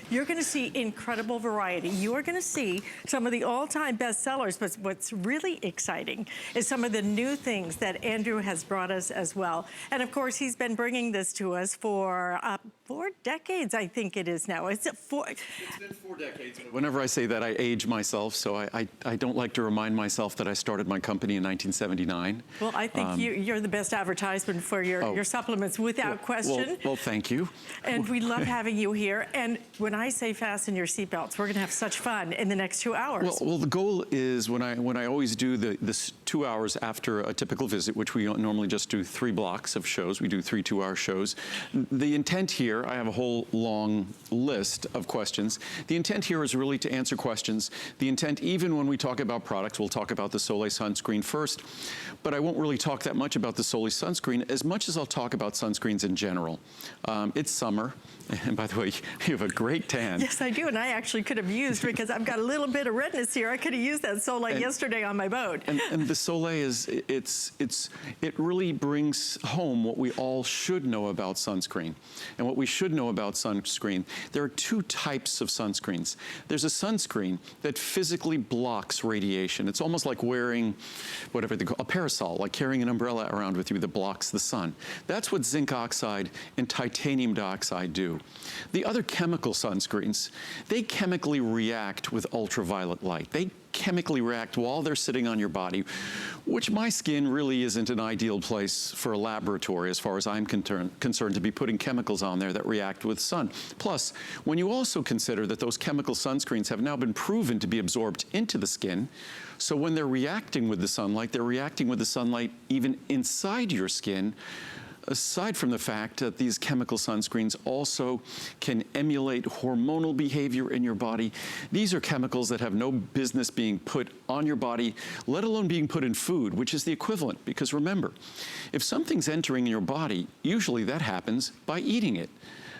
You're going to see incredible variety. You are going to see some of the all-time bestsellers, but what's really exciting is some of the new things that Andrew has brought us as well. And of course, he's been bringing this to us for 4 decades, I think it is now. Is it 4? It's been 4 decades. Whenever I say that, I age myself, so I don't like to remind myself that I started my company in 1979. Well, I think you're the best advertisement for your supplements, without question. Well, thank you. And we love having you here. And when I say fasten your seatbelts, we're going to have such fun in the next 2 hours. Well, the goal is when I always do this 2 hours after a typical visit, which we normally just do 3 blocks of shows. We do 3 2-hour shows. The intent here, I have a whole long list of questions. The intent here is really to answer questions. The intent, even when we talk about products, we'll talk about the Soleil sunscreen first, but I won't really talk that much about the Soleil sunscreen as much as I'll talk about sunscreens in general. It's summer. And by the way, you have a great tan. Yes, I do, and I actually could have used, because I've got a little bit of redness here, I could have used that Soleil yesterday on my boat. And the Soleil it really brings home what we all should know about sunscreen. And what we should know about sunscreen, there are 2 types of sunscreens. There's a sunscreen that physically blocks radiation. It's almost like wearing whatever they call a parasol, like carrying an umbrella around with you that blocks the sun. That's what zinc oxide and titanium dioxide do. The other chemical sunscreens, they chemically react with ultraviolet light. They chemically react while they're sitting on your body, which my skin really isn't an ideal place for a laboratory as far as I'm concerned to be putting chemicals on there that react with sun. Plus, when you also consider that those chemical sunscreens have now been proven to be absorbed into the skin, so when they're reacting with the sunlight, they're reacting with the sunlight even inside your skin, aside from the fact that these chemical sunscreens also can emulate hormonal behavior in your body. These are chemicals that have no business being put on your body, let alone being put in food, which is the equivalent. Because remember, if something's entering your body, usually that happens by eating it.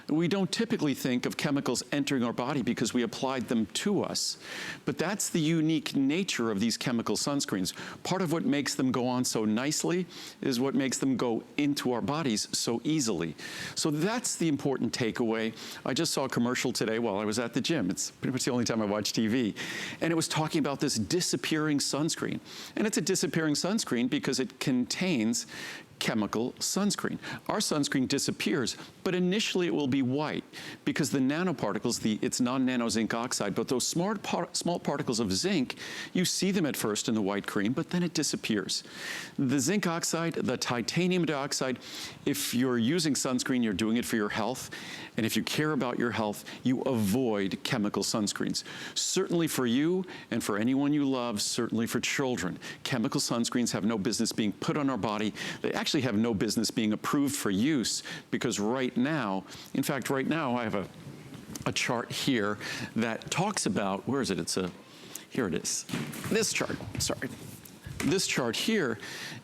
We don't typically think of chemicals entering our body because we applied them to us. But that's the unique nature of these chemical sunscreens. Part of what makes them go on so nicely is what makes them go into our bodies so easily. So that's the important takeaway. I just saw a commercial today while I was at the gym. It's pretty much the only time I watch TV. And it was talking about this disappearing sunscreen. And it's a disappearing sunscreen because it contains chemical sunscreen. Our sunscreen disappears, but initially it will be white because the nanoparticles, it's non-nano zinc oxide, but those small particles of zinc, you see them at first in the white cream, but then it disappears. The zinc oxide, the titanium dioxide, if you're using sunscreen, you're doing it for your health. And if you care about your health, you avoid chemical sunscreens. Certainly for you and for anyone you love, certainly for children. Chemical sunscreens have no business being put on our body. They actually have no business being approved for use because right now, in fact, right now I have a chart here that talks about, where is it? Here it is. This chart, sorry. This chart here,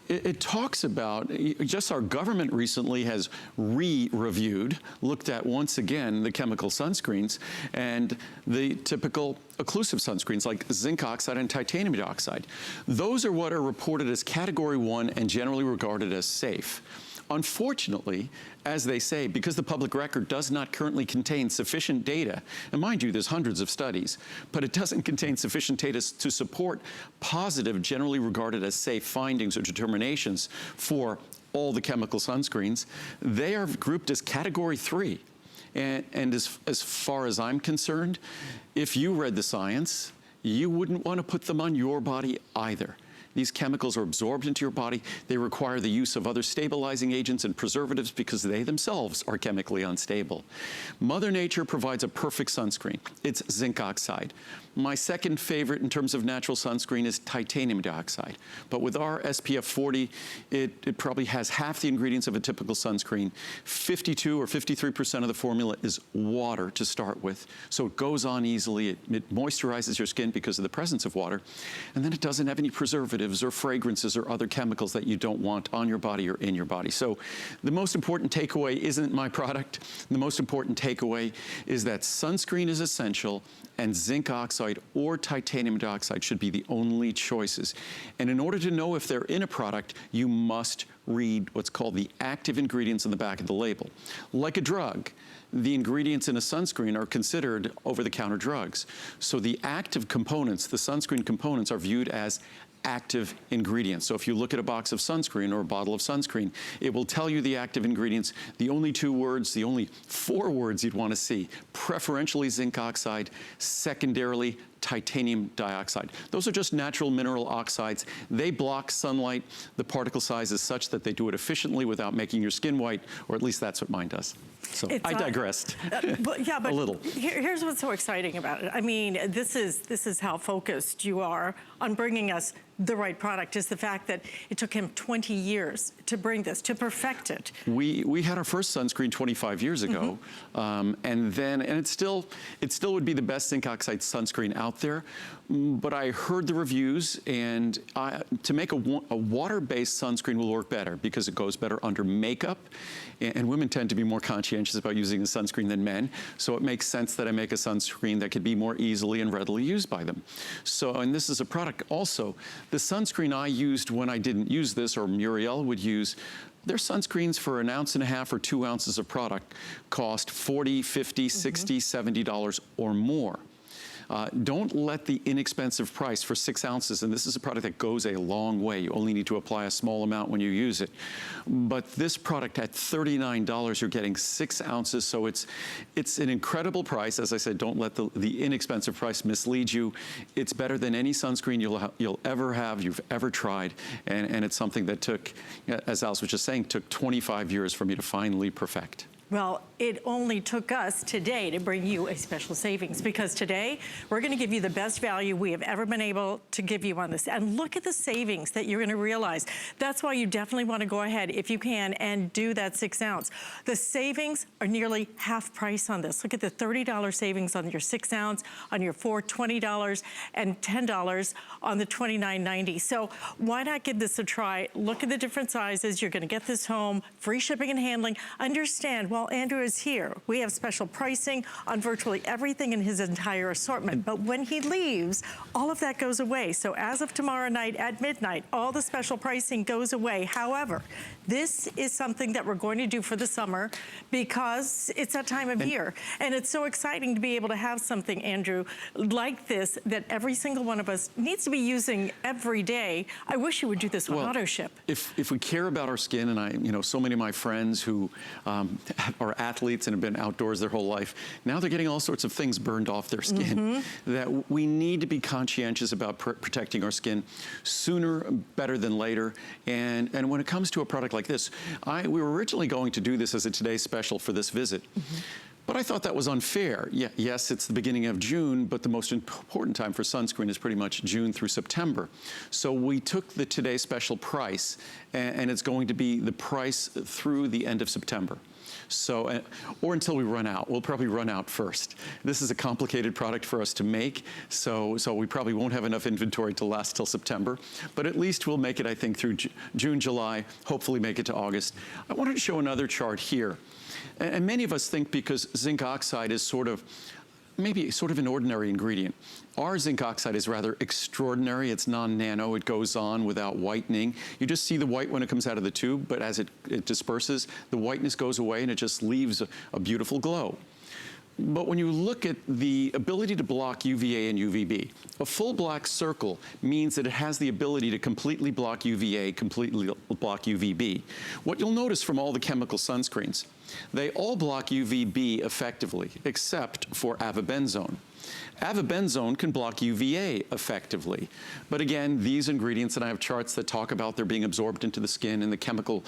it talks about, just our government recently has re-reviewed, looked at once again the chemical sunscreens and the typical occlusive sunscreens like zinc oxide and titanium dioxide. Those are what are reported as category 1 and generally regarded as safe. Unfortunately, as they say, because the public record does not currently contain sufficient data, and mind you, there's hundreds of studies, but it doesn't contain sufficient data to support positive, generally regarded as safe findings or determinations for all the chemical sunscreens, they are grouped as category 3. And as far as I'm concerned, if you read the science, you wouldn't want to put them on your body either. These chemicals are absorbed into your body. They require the use of other stabilizing agents and preservatives because they themselves are chemically unstable. Mother Nature provides a perfect sunscreen. It's zinc oxide. My second favorite in terms of natural sunscreen is titanium dioxide. But with our SPF 40, it probably has half the ingredients of a typical sunscreen. 52 or 53% of the formula is water to start with. So it goes on easily. It moisturizes your skin because of the presence of water. And then it doesn't have any preservatives or fragrances or other chemicals that you don't want on your body or in your body. So the most important takeaway isn't my product. The most important takeaway is that sunscreen is essential and zinc oxide or titanium dioxide should be the only choices. And in order to know if they're in a product, you must read what's called the active ingredients on the back of the label. Like a drug, the ingredients in a sunscreen are considered over-the-counter drugs. So the active components, the sunscreen components, are viewed as active ingredients. So if you look at a box of sunscreen or a bottle of sunscreen, it will tell you the active ingredients, the only 2 words, the only 4 words you'd want to see: preferentially zinc oxide, secondarily titanium dioxide. Those are just natural mineral oxides. They block sunlight. The particle size is such that they do it efficiently without making your skin white, or at least that's what mine does. So I digressed but a little. Here's what's so exciting about it. I mean, this is how focused you are on bringing us the right product, is the fact that it took him 20 years to bring this, to perfect it. We had our first sunscreen 25 years ago, and it still would be the best zinc oxide sunscreen out there. But I heard the reviews, and to make a water-based sunscreen will work better because it goes better under makeup, and women tend to be more conscientious about using a sunscreen than men. So it makes sense that I make a sunscreen that could be more easily and readily used by them. So, and this is a product also. The sunscreen I used when I didn't use this, or Muriel would use, their sunscreens for 1.5 ounces or 2 ounces of product cost $40, $50, $60, $70 or more. Don't let the inexpensive price for 6 ounces, and this is a product that goes a long way. You only need to apply a small amount when you use it. But this product at $39, you're getting 6 ounces, so it's an incredible price. As I said, don't let the inexpensive price mislead you. It's better than any sunscreen you'll ever have, you've ever tried, and it's something that took, as Alice was just saying, took 25 years for me to finally perfect. Well, it only took us today to bring you a special savings, because today we're going to give you the best value we have ever been able to give you on this. And look at the savings that you're going to realize. That's why you definitely want to go ahead, if you can, and do that 6 ounce. The savings are nearly half price on this. Look at the $30 savings on your 6 ounce, on your $4, $20, and $10 on the $29.90. So why not give this a try? Look at the different sizes. You're going to get this home, free shipping and handling. Understand, while Andrew is here, we have special pricing on virtually everything in his entire assortment. But when he leaves, all of that goes away. So as of tomorrow night at midnight, all the special pricing goes away. However, this is something that we're going to do for the summer because it's that time of year. And it's so exciting to be able to have something, Andrew, like this that every single one of us needs to be using every day. I wish you would do this with AutoShip. If we care about our skin, and so many of my friends who are athletes and have been outdoors their whole life, now they're getting all sorts of things burned off their skin. That we need to be conscientious about protecting our skin sooner, better than later. And when it comes to a product like this, we were originally going to do this as a Today Special for this visit. But I thought that was unfair. Yes, it's the beginning of June, but the most important time for sunscreen is pretty much June through September. So we took the Today Special price, and it's going to be the price through the end of September. So, or until we run out. We'll probably run out first. This is a complicated product for us to make, so we probably won't have enough inventory to last till September. But at least we'll make it, I think, through June, July, hopefully make it to August. I wanted to show another chart here. And many of us think because zinc oxide is maybe sort of an ordinary ingredient. Our zinc oxide is rather extraordinary. It's non-nano. It goes on without whitening. You just see the white when it comes out of the tube, but as it disperses, the whiteness goes away and it just leaves a beautiful glow. But when you look at the ability to block UVA and UVB, a full black circle means that it has the ability to completely block UVA, completely block UVB. What you'll notice from all the chemical sunscreens, they all block UVB effectively, except for avobenzone. Avobenzone can block UVA effectively. But again, these ingredients, and I have charts that talk about their being absorbed into the skin and the chemical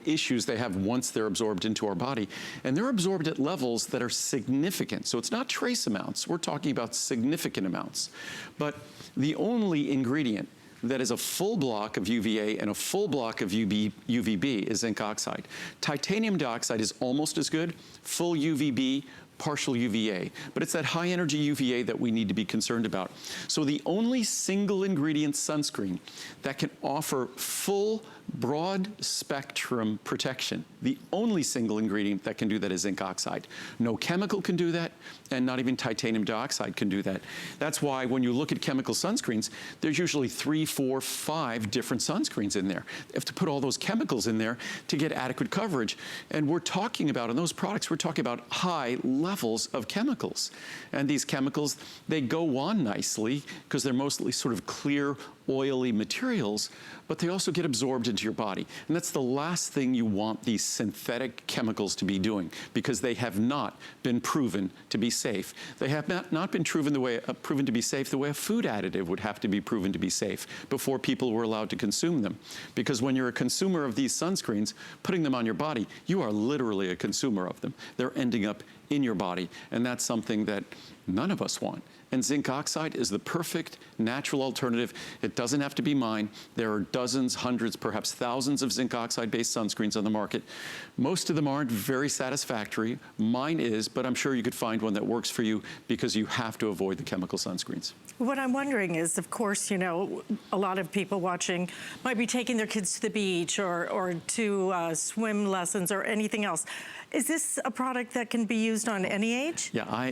issues they have once they're absorbed into our body. And they're absorbed at levels that are significant. So it's not trace amounts. We're talking about significant amounts. But the only ingredient that is a full block of UVA and a full block of UVB is zinc oxide. Titanium dioxide is almost as good, full UVB, partial UVA, but it's that high energy UVA that we need to be concerned about. So the only single ingredient sunscreen that can offer full broad spectrum protection. The only single ingredient that can do that is zinc oxide. No chemical can do that, and not even titanium dioxide can do that. That's why when you look at chemical sunscreens, there's usually 3, 4, 5 different sunscreens in there. You have to put all those chemicals in there to get adequate coverage. And we're talking about, in those products, we're talking about high levels of chemicals. And these chemicals, they go on nicely because they're mostly sort of clear, oily materials, but they also get absorbed into your body. And that's the last thing you want these synthetic chemicals to be doing, because they have not been proven to be safe. They have not been proven to be safe the way a food additive would have to be proven to be safe before people were allowed to consume them. Because when you're a consumer of these sunscreens, putting them on your body, you are literally a consumer of them. They're ending up in your body, and that's something that none of us want. And zinc oxide is the perfect natural alternative. It doesn't have to be mine. There are dozens, hundreds, perhaps thousands of zinc oxide-based sunscreens on the market. Most of them aren't very satisfactory. Mine is, but I'm sure you could find one that works for you, because you have to avoid the chemical sunscreens. What I'm wondering is, of course, you know, a lot of people watching might be taking their kids to the beach or to swim lessons or anything else. Is this a product that can be used on any age? Yeah,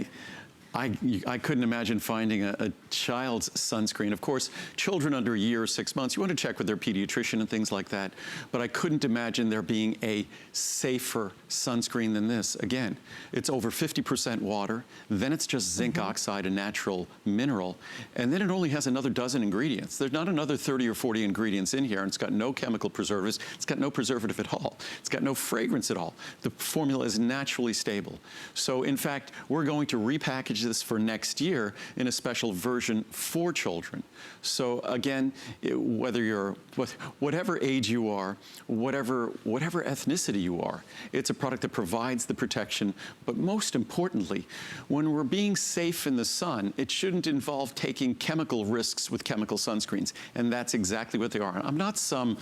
I couldn't imagine finding a child's sunscreen. Of course, children under a year or 6 months, you want to check with their pediatrician and things like that. But I couldn't imagine there being a safer sunscreen than this. Again, it's over 50% water. Then it's just zinc oxide, a natural mineral. And then it only has another dozen ingredients. There's not another 30 or 40 ingredients in here. And it's got no chemical preservatives. It's got no preservative at all. It's got no fragrance at all. The formula is naturally stable. So in fact, we're going to repackage this for next year in a special version for children. So again, whatever age you are, whatever ethnicity you are, it's a product that provides the protection. But most importantly, when we're being safe in the sun, it shouldn't involve taking chemical risks with chemical sunscreens. And that's exactly what they are. I'm not someone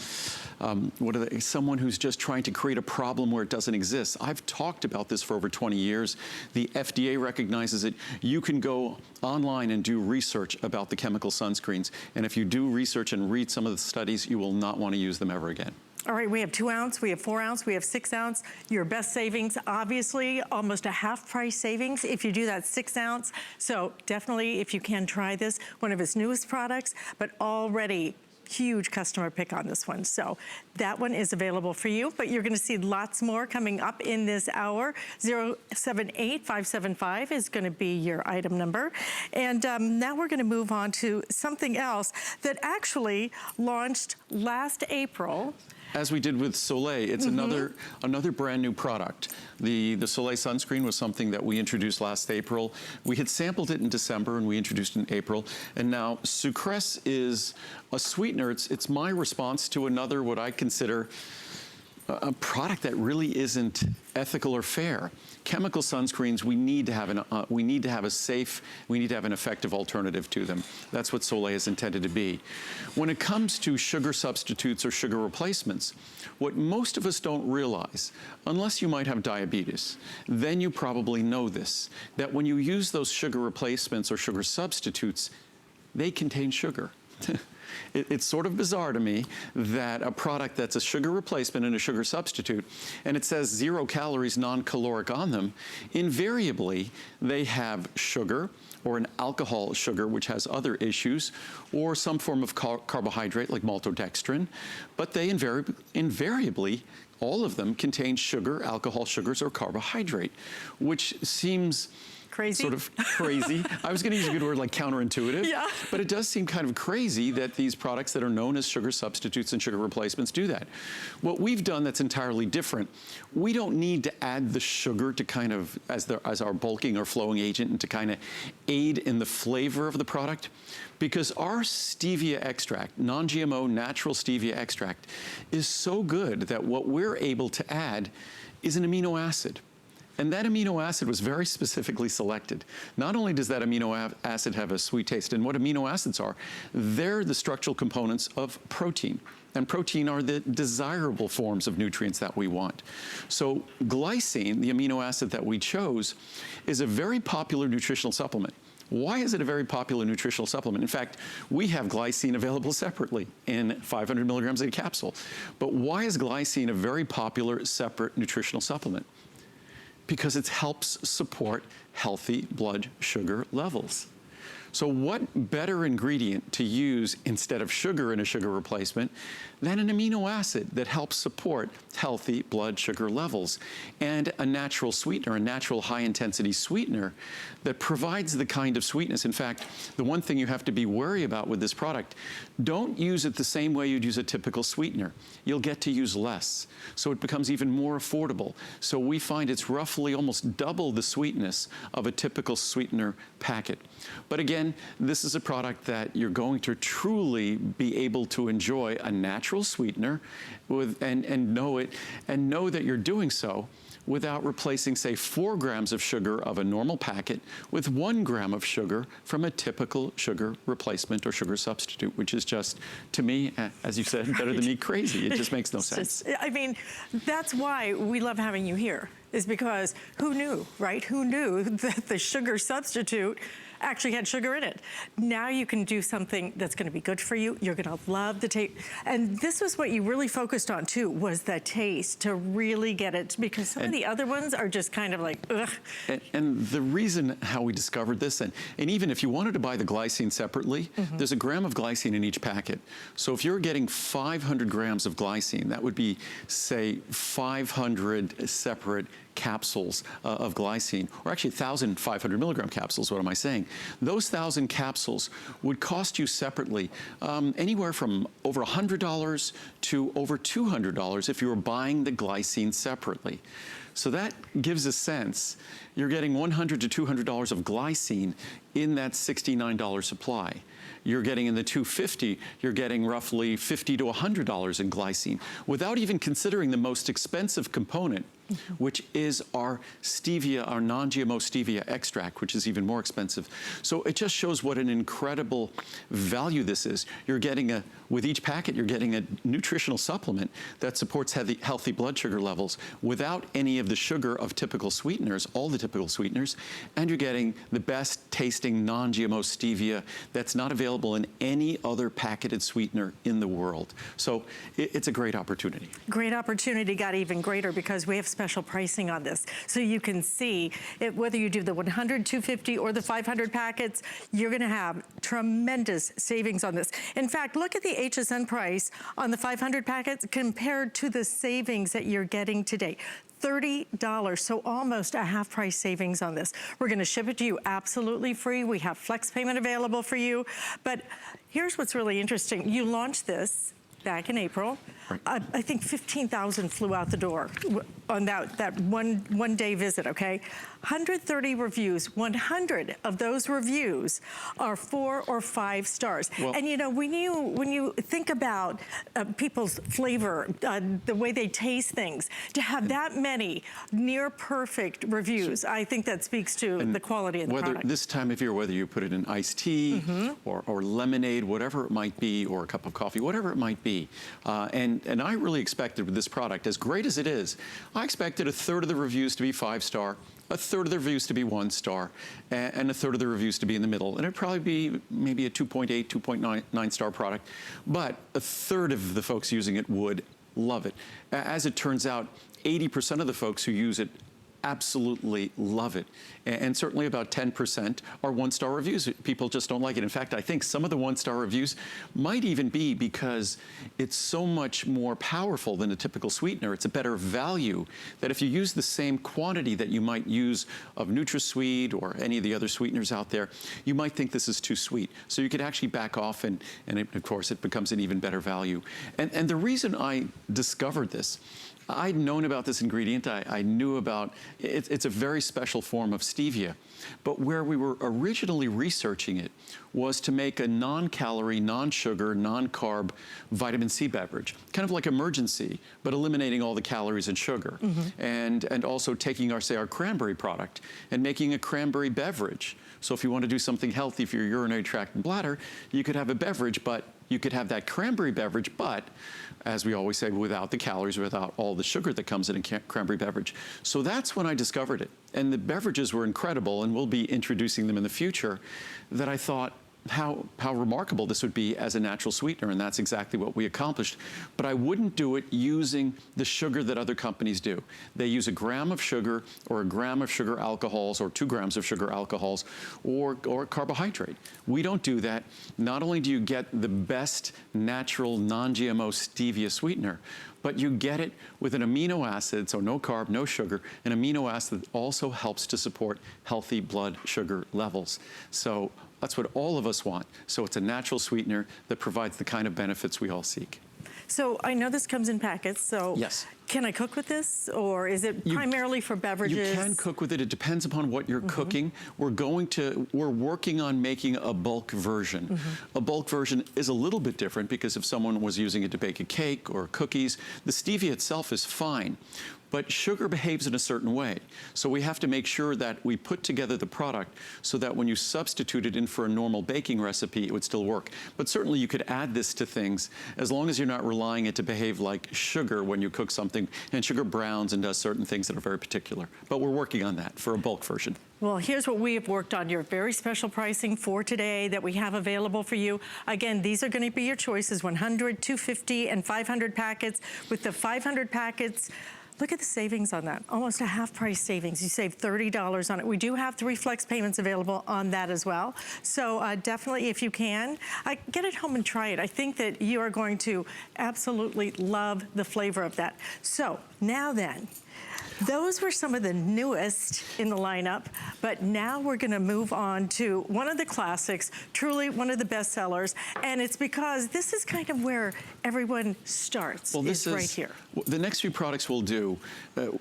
who's just trying to create a problem where it doesn't exist. I've talked about this for over 20 years. The FDA recognizes it. You can go online and do research about the chemical sunscreens. And if you do research and read some of the studies, you will not want to use them ever again. All right, we have 2 ounce, we have 4 ounce, we have 6 ounce. Your best savings, obviously, almost a half price savings if you do that 6 ounce. So definitely, if you can, try this, one of its newest products, but already huge customer pick on this one. So that one is available for you, but you're gonna see lots more coming up in this hour. 078575 is gonna be your item number. And now we're gonna move on to something else that actually launched last April. As we did with Soleil, it's another brand new product. The Soleil sunscreen was something that we introduced last April. We had sampled it in December and we introduced it in April. And now sucrose is a sweetener. It's my response to another, what I consider a product that really isn't ethical or fair. Chemical sunscreens, we need to have a safe, we need to have an effective alternative to them. That's what Soleil is intended to be. When it comes to sugar substitutes or sugar replacements, what most of us don't realize, unless you might have diabetes, then you probably know this, that when you use those sugar replacements or sugar substitutes, they contain sugar. It's sort of bizarre to me that a product that's a sugar replacement and a sugar substitute, and it says 0 calories, non-caloric on them, invariably they have sugar or an alcohol sugar, which has other issues, or some form of carbohydrate like maltodextrin, but they invariably, all of them contain sugar, alcohol sugars, or carbohydrate, which seems crazy. Sort of crazy. I was going to use a good word like counterintuitive, yeah. But it does seem kind of crazy that these products that are known as sugar substitutes and sugar replacements do that. What we've done that's entirely different, we don't need to add the sugar to kind of, as our bulking or flowing agent, and to kind of aid in the flavor of the product, because our stevia extract, non-GMO natural stevia extract, is so good that what we're able to add is an amino acid. And that amino acid was very specifically selected. Not only does that amino acid have a sweet taste, and what amino acids are, they're the structural components of protein. And protein are the desirable forms of nutrients that we want. So glycine, the amino acid that we chose, is a very popular nutritional supplement. Why is it a very popular nutritional supplement? In fact, we have glycine available separately in 500 milligrams in a capsule. But why is glycine a very popular separate nutritional supplement? Because it helps support healthy blood sugar levels. So what better ingredient to use instead of sugar in a sugar replacement than an amino acid that helps support healthy blood sugar levels, and a natural sweetener, a natural high-intensity sweetener that provides the kind of sweetness. In fact, the one thing you have to be wary about with this product, don't use it the same way you'd use a typical sweetener. You'll get to use less, so it becomes even more affordable. So we find it's roughly almost double the sweetness of a typical sweetener packet. But again, this is a product that you're going to truly be able to enjoy a natural sweetener with, and know that you're doing so without replacing, say, 4 grams of sugar of a normal packet with 1 gram of sugar from a typical sugar replacement or sugar substitute, which is just, to me, as you said, better than eat crazy. It just makes no sense. I mean, that's why we love having you here, is because who knew, right? Who knew that the sugar substitute actually had sugar in it? Now you can do something that's going to be good for you. You're going to love the taste. And this was what you really focused on too, was the taste, to really get it, because some of the other ones are just kind of like, ugh. And the reason how we discovered this, and even if you wanted to buy the glycine separately, there's a gram of glycine in each packet. So if you're getting 500 grams of glycine, that would be, say, 500 separate capsules of glycine, or actually 1,500 milligram capsules, what am I saying? Those 1,000 capsules would cost you separately anywhere from over $100 to over $200 if you were buying the glycine separately. So that gives a sense. You're getting $100 to $200 of glycine in that $69 supply. You're getting in the $250, you're getting roughly $50 to $100 in glycine, without even considering the most expensive component, which is our stevia, our non-GMO stevia extract, which is even more expensive. So it just shows what an incredible value this is. You're getting with each packet, you're getting a nutritional supplement that supports healthy blood sugar levels without any of the sugar of typical sweeteners, all the typical sweeteners, and you're getting the best tasting non-GMO stevia that's not available in any other packeted sweetener in the world. So it's a great opportunity. Great opportunity got even greater because we have special pricing on this. So you can see it, whether you do the 100, 250, or the 500 packets, you're gonna have tremendous savings on this. In fact, look at the HSN price on the 500 packets compared to the savings that you're getting today. $30, so almost a half price savings on this. We're gonna ship it to you absolutely free. We have flex payment available for you. But here's what's really interesting. You launched this back in April. Right. I think 15,000 flew out the door on that one day visit, okay? 130 reviews, 100 of those reviews are 4 or 5 stars. Well, and you know, when you think about people's flavor, the way they taste things, to have that many near perfect reviews, I think that speaks to the quality of the product. This time of year, whether you put it in iced tea or lemonade, whatever it might be, or a cup of coffee, whatever it might be, and I really expected with this product, as great as it is, I expected a third of the reviews to be 5-star, a third of the reviews to be 1-star, and a third of the reviews to be in the middle. And it'd probably be maybe a 2.8, 2.9 star product, but a third of the folks using it would love it. As it turns out, 80% of the folks who use it absolutely love it. And certainly about 10% are 1-star reviews. People just don't like it. In fact, I think some of the 1-star reviews might even be because it's so much more powerful than a typical sweetener. It's a better value that if you use the same quantity that you might use of NutraSweet or any of the other sweeteners out there, you might think this is too sweet. So you could actually back off, and of course it becomes an even better value. And the reason I discovered this, I'd known about this ingredient. I knew about it's a very special form of stevia. But where we were originally researching it was to make a non-calorie, non-sugar, non-carb vitamin C beverage, kind of like Emergency, but eliminating all the calories and sugar. And also taking our cranberry product and making a cranberry beverage. So if you want to do something healthy for your urinary tract and bladder, you could have a beverage, but you could have that cranberry beverage, but as we always say, without the calories, without all the sugar that comes in a cranberry beverage. So that's when I discovered it. and the beverages were incredible, and we'll be introducing them in the future, that I thought, how remarkable this would be as a natural sweetener, and that's exactly what we accomplished. But I wouldn't do it using the sugar that other companies do. They use a gram of sugar or a gram of sugar alcohols or 2 grams of sugar alcohols or carbohydrate. We don't do that. Not only do you get the best natural non-GMO stevia sweetener, but you get it with an amino acid, so no carb, no sugar, an amino acid that also helps to support healthy blood sugar levels. So that's what all of us want. So it's a natural sweetener that provides the kind of benefits we all seek. So I know this comes in packets, so yes. Can I cook with this, or is it primarily for beverages? You can cook with it. It depends upon what you're cooking. We're working on making a bulk version. A bulk version is a little bit different because if someone was using it to bake a cake or cookies, the stevia itself is fine. But sugar behaves in a certain way. So we have to make sure that we put together the product so that when you substitute it in for a normal baking recipe, it would still work. But certainly you could add this to things as long as you're not relying it to behave like sugar when you cook something. And sugar browns and does certain things that are very particular. But we're working on that for a bulk version. Well, here's what we have worked on, your very special pricing for today that we have available for you. Again, these are going to be your choices, 100, 250, and 500 packets. With the 500 packets, look at the savings on that, almost a half price savings. You save $30 on it. We do have 3 flex payments available on that as well. So definitely, if you can, get it home and try it. I think that you are going to absolutely love the flavor of that. So now then, those were some of the newest in the lineup, but now we're gonna move on to one of the classics, truly one of the best sellers, and it's because this is kind of where everyone starts, well, this is right here. The next few products we'll do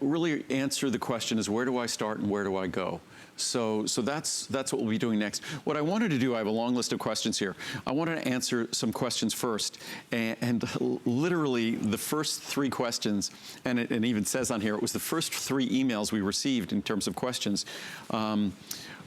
really answer the question is where do I start and where do I go? So that's what we'll be doing next. What I wanted to do, I have a long list of questions here. I wanted to answer some questions first, and literally the first 3 questions, and it even says on here, it was the first 3 emails we received in terms of questions. Am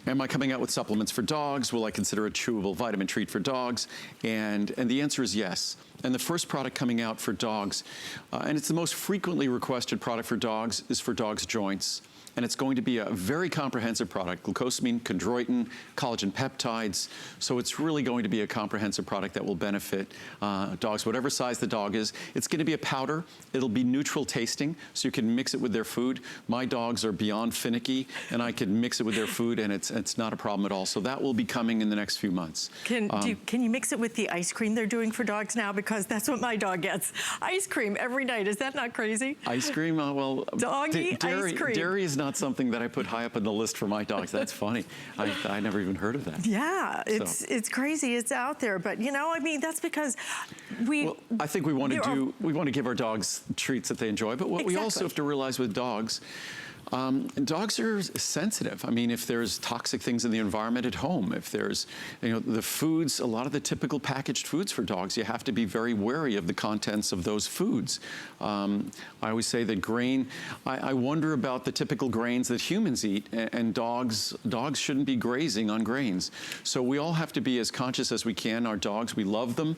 I coming out with supplements for dogs? Will I consider a chewable vitamin treat for dogs? And the answer is yes. And the first product coming out for dogs, and it's the most frequently requested product for dogs, is for dogs' joints. And it's going to be a very comprehensive product, glucosamine, chondroitin, collagen peptides. So it's really going to be a comprehensive product that will benefit dogs, whatever size the dog is. It's going to be a powder. It'll be neutral tasting, so you can mix it with their food. My dogs are beyond finicky, and I can mix it with their food, and it's not a problem at all. So that will be coming in the next few months. Can you mix it with the ice cream they're doing for dogs now? Because that's what my dog gets. Ice cream every night. Is that not crazy? Ice cream? Well, doggy ice cream. Dairy is not something that I put high up on the list for my dogs. That's funny. I never even heard of that. Yeah, it's crazy. It's out there, but you know, I mean, that's because I think we want to give our dogs treats that they enjoy, but what we also have to realize with dogs. Dogs are sensitive. I mean, if there's toxic things in the environment at home, if there's, the foods, a lot of the typical packaged foods for dogs, you have to be very wary of the contents of those foods. I always say that grain, I wonder about the typical grains that humans eat, and dogs shouldn't be grazing on grains. So we all have to be as conscious as we can. Our dogs, we love them.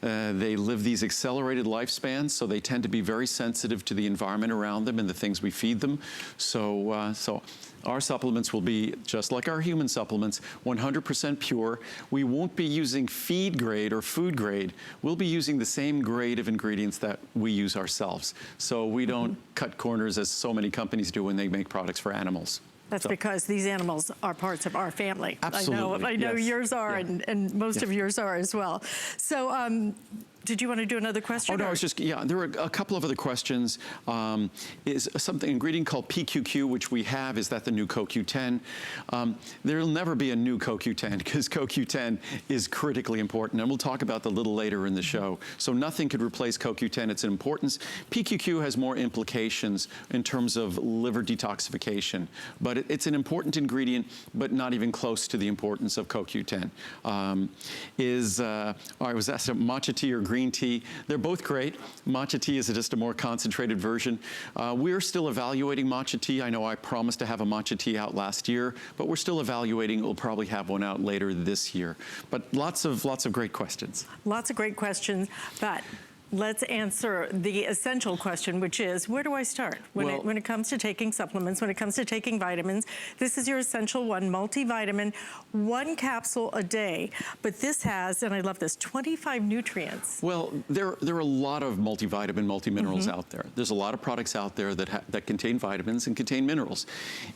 They live these accelerated lifespans, so they tend to be very sensitive to the environment around them and the things we feed them. So our supplements will be just like our human supplements, 100% pure. We won't be using feed grade or food grade. We'll be using the same grade of ingredients that we use ourselves. So we don't cut corners as so many companies do when they make products for animals. That's because these animals are parts of our family. Absolutely. I know yes. Yours are, and most of yours are as well. So did you want to do another question? Oh, no, I was just, there were a couple of other questions. Is something, ingredient called PQQ, which we have, is that the new CoQ10? There'll never be a new CoQ10 because CoQ10 is critically important, and we'll talk about that a little later in the show. So nothing could replace CoQ10, its importance. PQQ has more implications in terms of liver detoxification, but it's an important ingredient, but not even close to the importance of CoQ10. I was asked matcha tea or green tea. They're both great. Matcha tea is just a more concentrated version. We're still evaluating matcha tea. I know I promised to have a matcha tea out last year, but we're still evaluating. We'll probably have one out later this year. But lots of great questions. Lots of great questions, but let's answer the essential question, which is, where do I start when it comes to taking supplements, when it comes to taking vitamins? This is your essential one, multivitamin, 1 capsule a day. But this has, and I love this, 25 nutrients. Well, there are a lot of multivitamin, multiminerals out there. There's a lot of products out there that contain vitamins and contain minerals.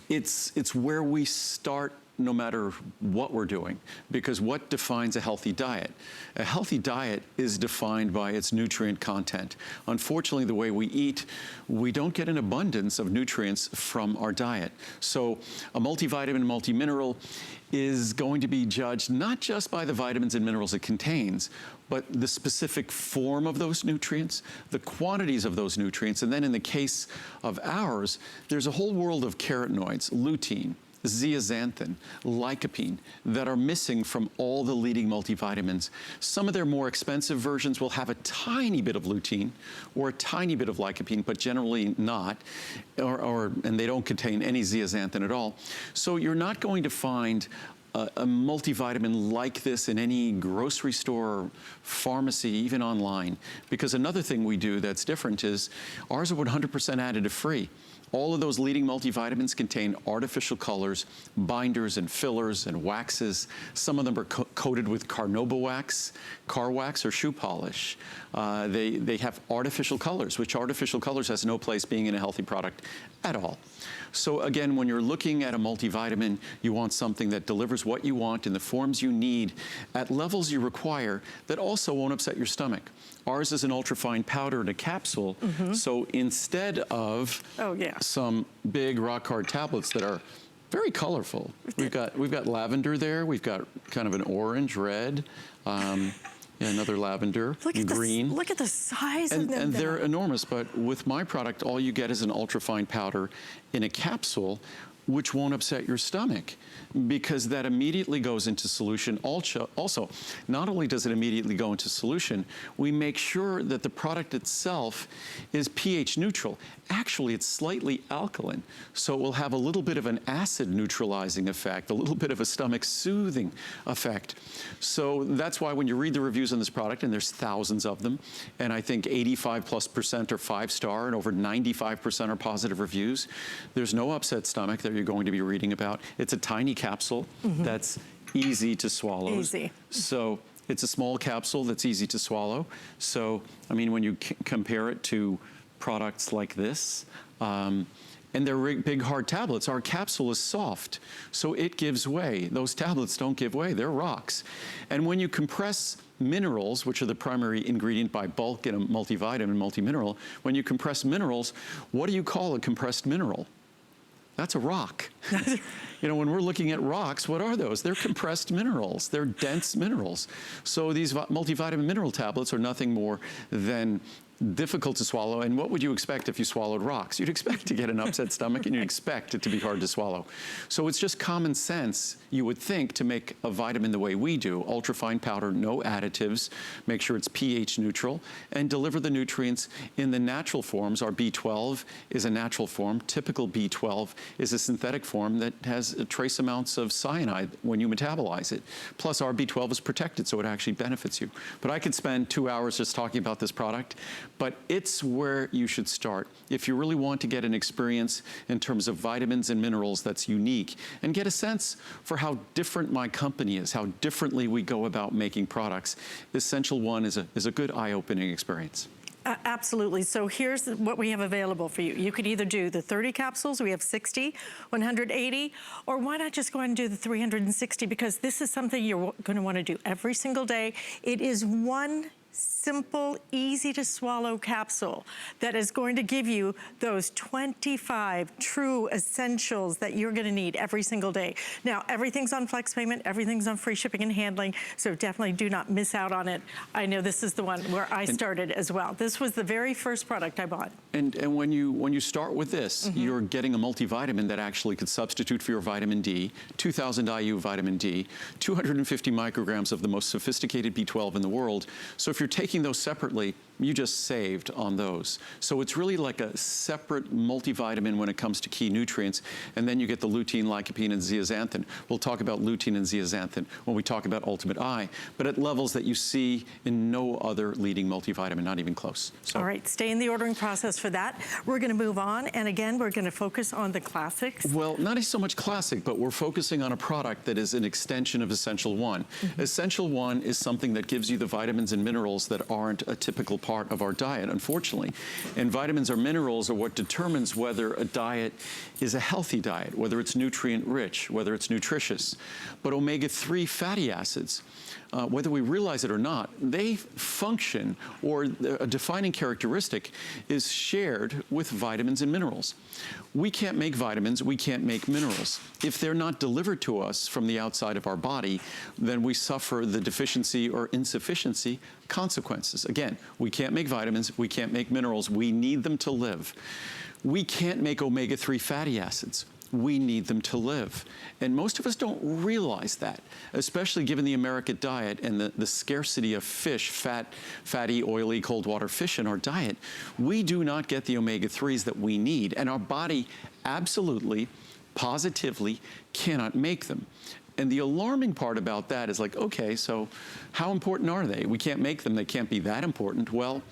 It's where we start no matter what we're doing, because what defines a healthy diet? A healthy diet is defined by its nutrient content. Unfortunately, the way we eat, we don't get an abundance of nutrients from our diet. So a multivitamin, multimineral is going to be judged not just by the vitamins and minerals it contains, but the specific form of those nutrients, the quantities of those nutrients, and then in the case of ours, there's a whole world of carotenoids, lutein, zeaxanthin, lycopene, that are missing from all the leading multivitamins. Some of their more expensive versions will have a tiny bit of lutein or a tiny bit of lycopene, but generally not, and they don't contain any zeaxanthin at all. So you're not going to find a multivitamin like this in any grocery store or pharmacy, even online. Because another thing we do that's different is ours are 100% additive free. All of those leading multivitamins contain artificial colors, binders and fillers and waxes. Some of them are coated with carnauba wax, car wax, or shoe polish. They have artificial colors, which artificial colors has no place being in a healthy product at all. So again, when you're looking at a multivitamin, you want something that delivers what you want in the forms you need at levels you require that also won't upset your stomach. Ours is an ultrafine powder in a capsule, so instead of some big rock hard tablets that are very colorful, we've got lavender there, we've got kind of an orange, red, another lavender, green. Look at the size of them. And they're enormous, but with my product, all you get is an ultrafine powder in a capsule, which won't upset your stomach, because that immediately goes into solution. Also, not only does it immediately go into solution, we make sure that the product itself is pH neutral. Actually, it's slightly alkaline, so it will have a little bit of an acid neutralizing effect, a little bit of a stomach soothing effect. So that's why when you read the reviews on this product, and there's thousands of them, and I think 85+% are 5-star and over 95% are positive reviews, there's no upset stomach that you're going to be reading about. It's a tiny capsule that's easy to swallow. Easy. So it's a small capsule that's easy to swallow. So, I mean, when you compare it to products like this, and they're big, hard tablets, our capsule is soft, so it gives way. Those tablets don't give way, they're rocks. And when you compress minerals, which are the primary ingredient by bulk in a multivitamin, multimineral, when you compress minerals, what do you call a compressed mineral? That's a rock. You know, when we're looking at rocks, what are those? They're compressed minerals. They're dense minerals. So these multivitamin mineral tablets are nothing more than difficult to swallow. And what would you expect if you swallowed rocks? You'd expect to get an upset stomach, and you'd expect it to be hard to swallow. So it's just common sense, you would think, to make a vitamin the way we do, ultrafine powder, no additives, make sure it's pH neutral, and deliver the nutrients in the natural forms. Our B12 is a natural form. Typical B12 is a synthetic form that has trace amounts of cyanide when you metabolize it. Plus, our B12 is protected, so it actually benefits you. But I could spend 2 hours just talking about this product, but it's where you should start. If you really want to get an experience in terms of vitamins and minerals that's unique, and get a sense for how different my company is, how differently we go about making products, Essential One is a good eye-opening experience. Absolutely. So here's what we have available for you. You could either do the 30 capsules, we have 60, 180, or why not just go ahead and do the 360, because this is something you're going to want to do every single day. It is one simple, easy to swallow capsule that is going to give you those 25 true essentials that you're going to need every single day. Now, everything's on flex payment, everything's on free shipping and handling, so definitely do not miss out on it. I know this is the one where I started as well. This was the very first product I bought. And when you start with this, you're getting a multivitamin that actually could substitute for your vitamin D, 2,000 IU vitamin D, 250 micrograms of the most sophisticated B12 in the world. So if you're you're taking those separately, you just saved on those. So it's really like a separate multivitamin when it comes to key nutrients. And then you get the lutein, lycopene, and zeaxanthin. We'll talk about lutein and zeaxanthin when we talk about Ultimate Eye, but at levels that you see in no other leading multivitamin, not even close. So. All right, stay in the ordering process for that. We're gonna move on, and again, we're gonna focus on the classics. Well, not so much classic, but we're focusing on a product that is an extension of Essential One. Essential One is something that gives you the vitamins and minerals that aren't a typical part of our diet, unfortunately. And vitamins or minerals are what determines whether a diet is a healthy diet, whether it's nutrient rich, whether it's nutritious. But omega-3 fatty acids, whether we realize it or not, they function, or a defining characteristic is shared with vitamins and minerals. We can't make vitamins, we can't make minerals. If they're not delivered to us from the outside of our body, then we suffer the deficiency or insufficiency consequences. Again, we can't make vitamins, we can't make minerals, we need them to live. We can't make omega-3 fatty acids. We need them to live. And most of us don't realize that, especially given the American diet and the scarcity of fish, fatty, oily, cold water fish in our diet. We do not get the omega-3s that we need, and our body absolutely, positively cannot make them. And the alarming part about that is like, okay, so how important are they? We can't make them, they can't be that important. Well,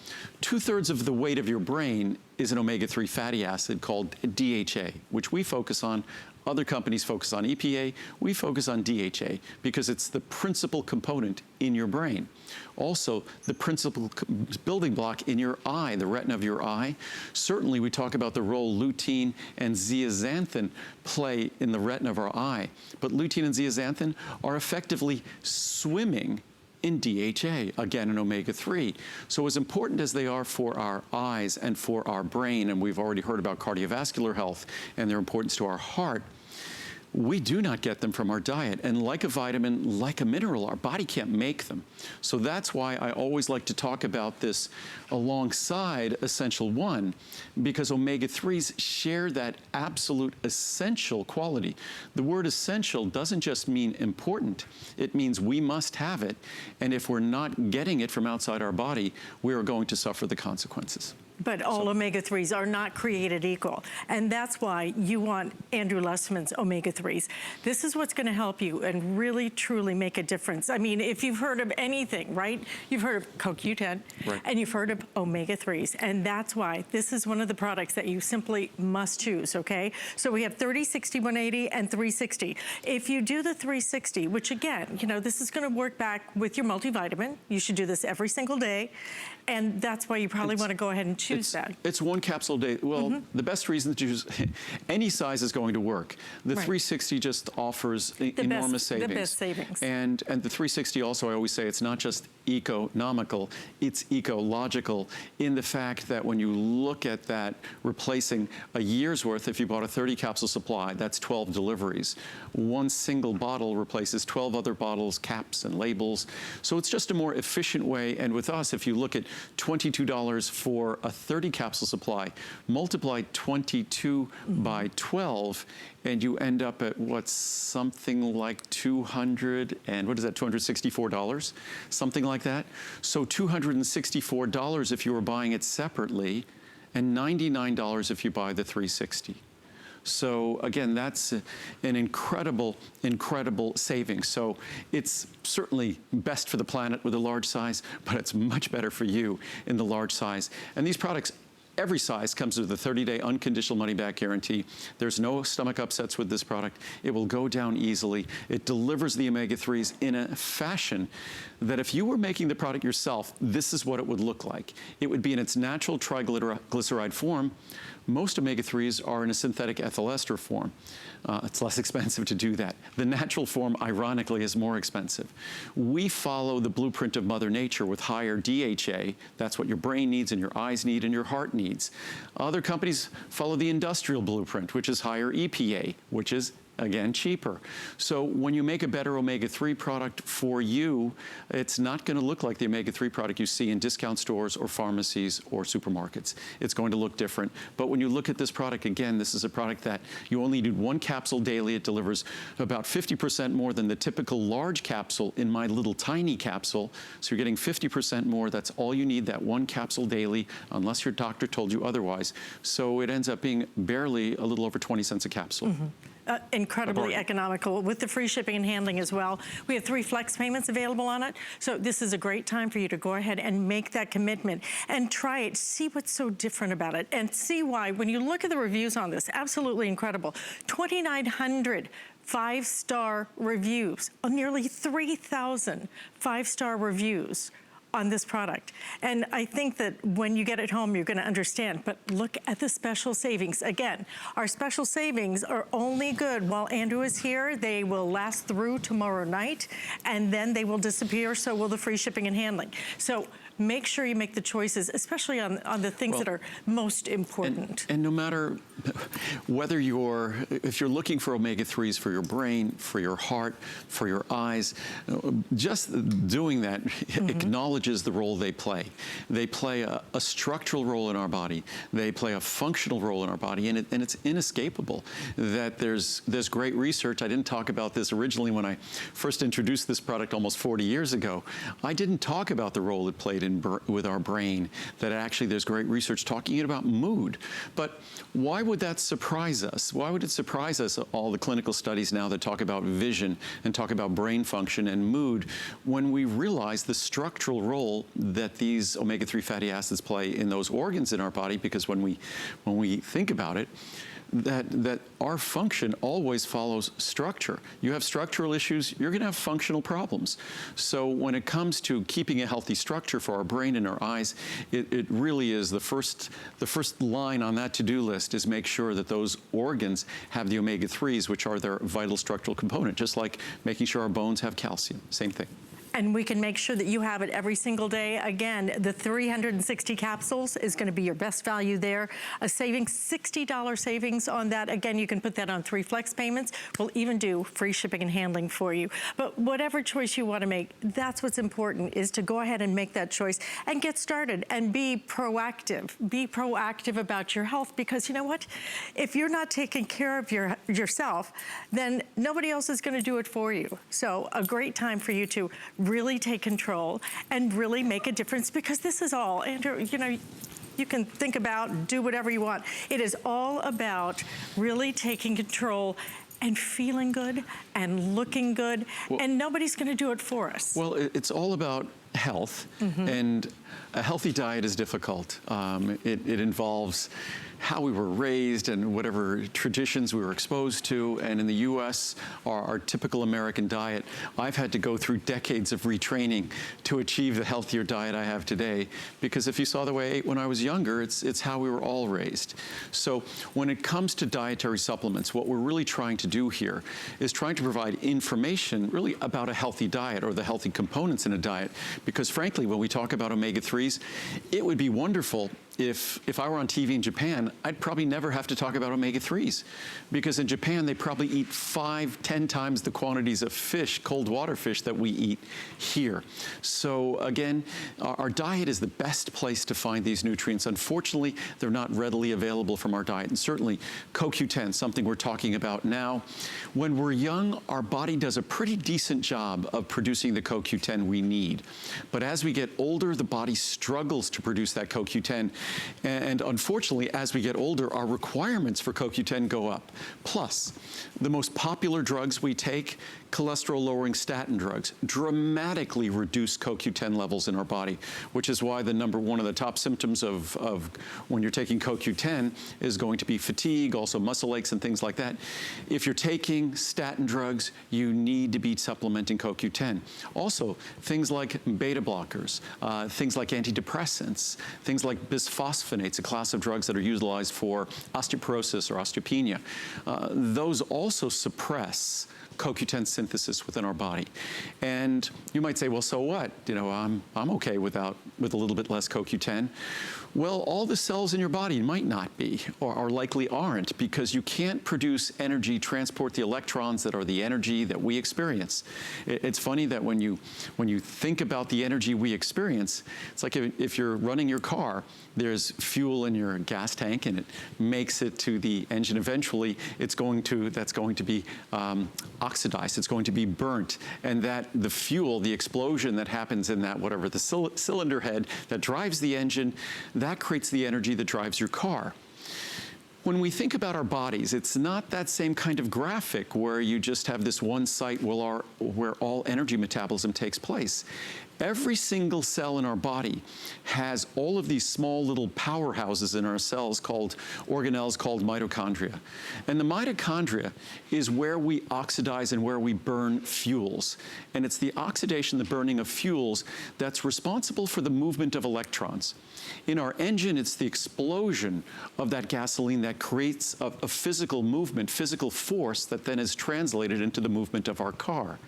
2/3 of the weight of your brain is an omega-3 fatty acid called DHA, which we focus on. Other companies focus on EPA. We focus on DHA because it's the principal component in your brain. Also, the principal building block in your eye, the retina of your eye. Certainly, we talk about the role lutein and zeaxanthin play in the retina of our eye. But lutein and zeaxanthin are effectively swimming in DHA, again, an omega-3. So as important as they are for our eyes and for our brain, and we've already heard about cardiovascular health and their importance to our heart, we do not get them from our diet. And like a vitamin, like a mineral, our body can't make them. So that's why I always like to talk about this alongside Essential One, because omega-3s share that absolute essential quality. The word essential doesn't just mean important. It means we must have it. And if we're not getting it from outside our body, we are going to suffer the consequences. But all omega-3s are not created equal. And that's why you want Andrew Lessman's omega-3s. This is what's gonna help you and really, truly make a difference. I mean, if you've heard of anything, right? You've heard of CoQ10, right, and you've heard of omega-3s. And that's why this is one of the products that you simply must choose, okay? So we have 30, 60, 180, and 360. If you do the 360, which again, you know, this is gonna work back with your multivitamin. You should do this every single day. And that's why you probably want to go ahead and choose that. It's one capsule a day. Well, the best reason to choose, any size is going to work. The 360 just offers enormous savings. The best savings. And the 360 also, I always say, it's not just economical, it's ecological in the fact that when you look at that replacing a year's worth, if you bought a 30 capsule supply, that's 12 deliveries. One single bottle replaces 12 other bottles, caps and labels. So it's just a more efficient way. And with us, if you look at $22 for a 30 capsule supply, multiply 22 by 12, and you end up at what's something like $264, something like that. So $264 if you were buying it separately, and $99 if you buy the 360. So again, that's an incredible, incredible savings. So it's certainly best for the planet with a large size, but it's much better for you in the large size. And these products, every size comes with a 30-day unconditional money-back guarantee. There's no stomach upsets with this product. It will go down easily. It delivers the omega-3s in a fashion that if you were making the product yourself, this is what it would look like. It would be in its natural triglyceride form. Most omega-3s are in a synthetic ethyl ester form. It's less expensive to do that. The natural form, ironically, is more expensive. We follow the blueprint of Mother Nature with higher DHA. That's what your brain needs and your eyes need and your heart needs. Other companies follow the industrial blueprint, which is higher EPA, which is again, cheaper. So when you make a better omega-3 product for you, it's not going to look like the omega-3 product you see in discount stores or pharmacies or supermarkets. It's going to look different. But when you look at this product, again, this is a product that you only need 1 capsule daily. It delivers about 50% more than the typical large capsule in my little tiny capsule. So you're getting 50% more. That's all you need, that 1 capsule daily, unless your doctor told you otherwise. So it ends up being barely a little over 20 cents a capsule. Incredibly economical with the free shipping and handling as well. We have 3 flex payments available on it. So this is a great time for you to go ahead and make that commitment and try it. See what's so different about it and see why. When you look at the reviews on this, absolutely incredible. 2,900 5-star reviews, nearly 3,000 5-star reviews on this product. And I think that when you get it home, you're gonna understand, but look at the special savings. Again, our special savings are only good while Andrew is here. They will last through tomorrow night, and then they will disappear, so will the free shipping and handling. So make sure you make the choices, especially on the things that are most important. And no matter whether if you're looking for omega-3s for your brain, for your heart, for your eyes, just doing that acknowledges the role they play. They play a structural role in our body. They play a functional role in our body, and it's inescapable that there's great research. I didn't talk about this originally when I first introduced this product almost 40 years ago. I didn't talk about the role it played with our brain, that actually there's great research talking about mood. But why would that surprise us? Why would it surprise us, all the clinical studies now that talk about vision and talk about brain function and mood, when we realize the structural role that these omega-3 fatty acids play in those organs in our body? Because when we think about it, that our function always follows structure. You have structural issues, you're gonna have functional problems. So when it comes to keeping a healthy structure for our brain and our eyes, it really is the first line on that to-do list is make sure that those organs have the omega-3s, which are their vital structural component, just like making sure our bones have calcium, same thing. And we can make sure that you have it every single day. Again, the 360 capsules is gonna be your best value there. A savings, $60 savings on that. Again, you can put that on 3 flex payments. We'll even do free shipping and handling for you. But whatever choice you wanna make, that's what's important, is to go ahead and make that choice and get started and be proactive. Be proactive about your health, because you know what? If you're not taking care of yourself, then nobody else is gonna do it for you. So a great time for you to really take control and really make a difference, because this is all, Andrew, you know, you can think about, do whatever you want. It is all about really taking control and feeling good and looking good, and nobody's gonna do it for us. Well, it's all about health, and a healthy diet is difficult. It involves how we were raised and whatever traditions we were exposed to. And in the US, our typical American diet, I've had to go through decades of retraining to achieve the healthier diet I have today. Because if you saw the way I ate when I was younger, it's how we were all raised. So when it comes to dietary supplements, what we're really trying to do here is trying to provide information really about a healthy diet or the healthy components in a diet. Because frankly, when we talk about omega-3s, it would be wonderful if I were on TV in Japan, I'd probably never have to talk about omega-3s, because in Japan they probably eat 5-10 times the quantities of fish, cold water fish, that we eat here. So again, our diet is the best place to find these nutrients. Unfortunately, they're not readily available from our diet, and certainly CoQ10, something we're talking about now. When we're young, our body does a pretty decent job of producing the CoQ10 we need. But as we get older, the body struggles to produce that CoQ10. And unfortunately, as we get older, our requirements for CoQ10 go up. Plus, the most popular drugs we take, cholesterol-lowering statin drugs, dramatically reduce CoQ10 levels in our body, which is why one of the top symptoms of when you're taking CoQ10 is going to be fatigue, also muscle aches and things like that. If you're taking statin drugs, you need to be supplementing CoQ10. Also, things like beta blockers, things like antidepressants, things like bisphosphonates, a class of drugs that are utilized for osteoporosis or osteopenia. Those also suppress CoQ10 synthesis within our body. And you might say, well, so what? You know, I'm okay with a little bit less CoQ10. Well, all the cells in your body might not be, or likely aren't, because you can't produce energy, transport the electrons that are the energy that we experience. It's funny that when you think about the energy we experience, it's like if you're running your car, there's fuel in your gas tank and it makes it to the engine. Eventually, that's going to be oxidized. It's going to be burnt, and that the fuel, the explosion that happens in that whatever the cylinder head that drives the engine, that creates the energy that drives your car. When we think about our bodies, it's not that same kind of graphic where you just have this one site where all energy metabolism takes place. Every single cell in our body has all of these small little powerhouses in our cells called organelles called mitochondria. And the mitochondria is where we oxidize and where we burn fuels. And it's the oxidation, the burning of fuels, that's responsible for the movement of electrons. In our engine, it's the explosion of that gasoline that creates a physical movement, physical force that then is translated into the movement of our car.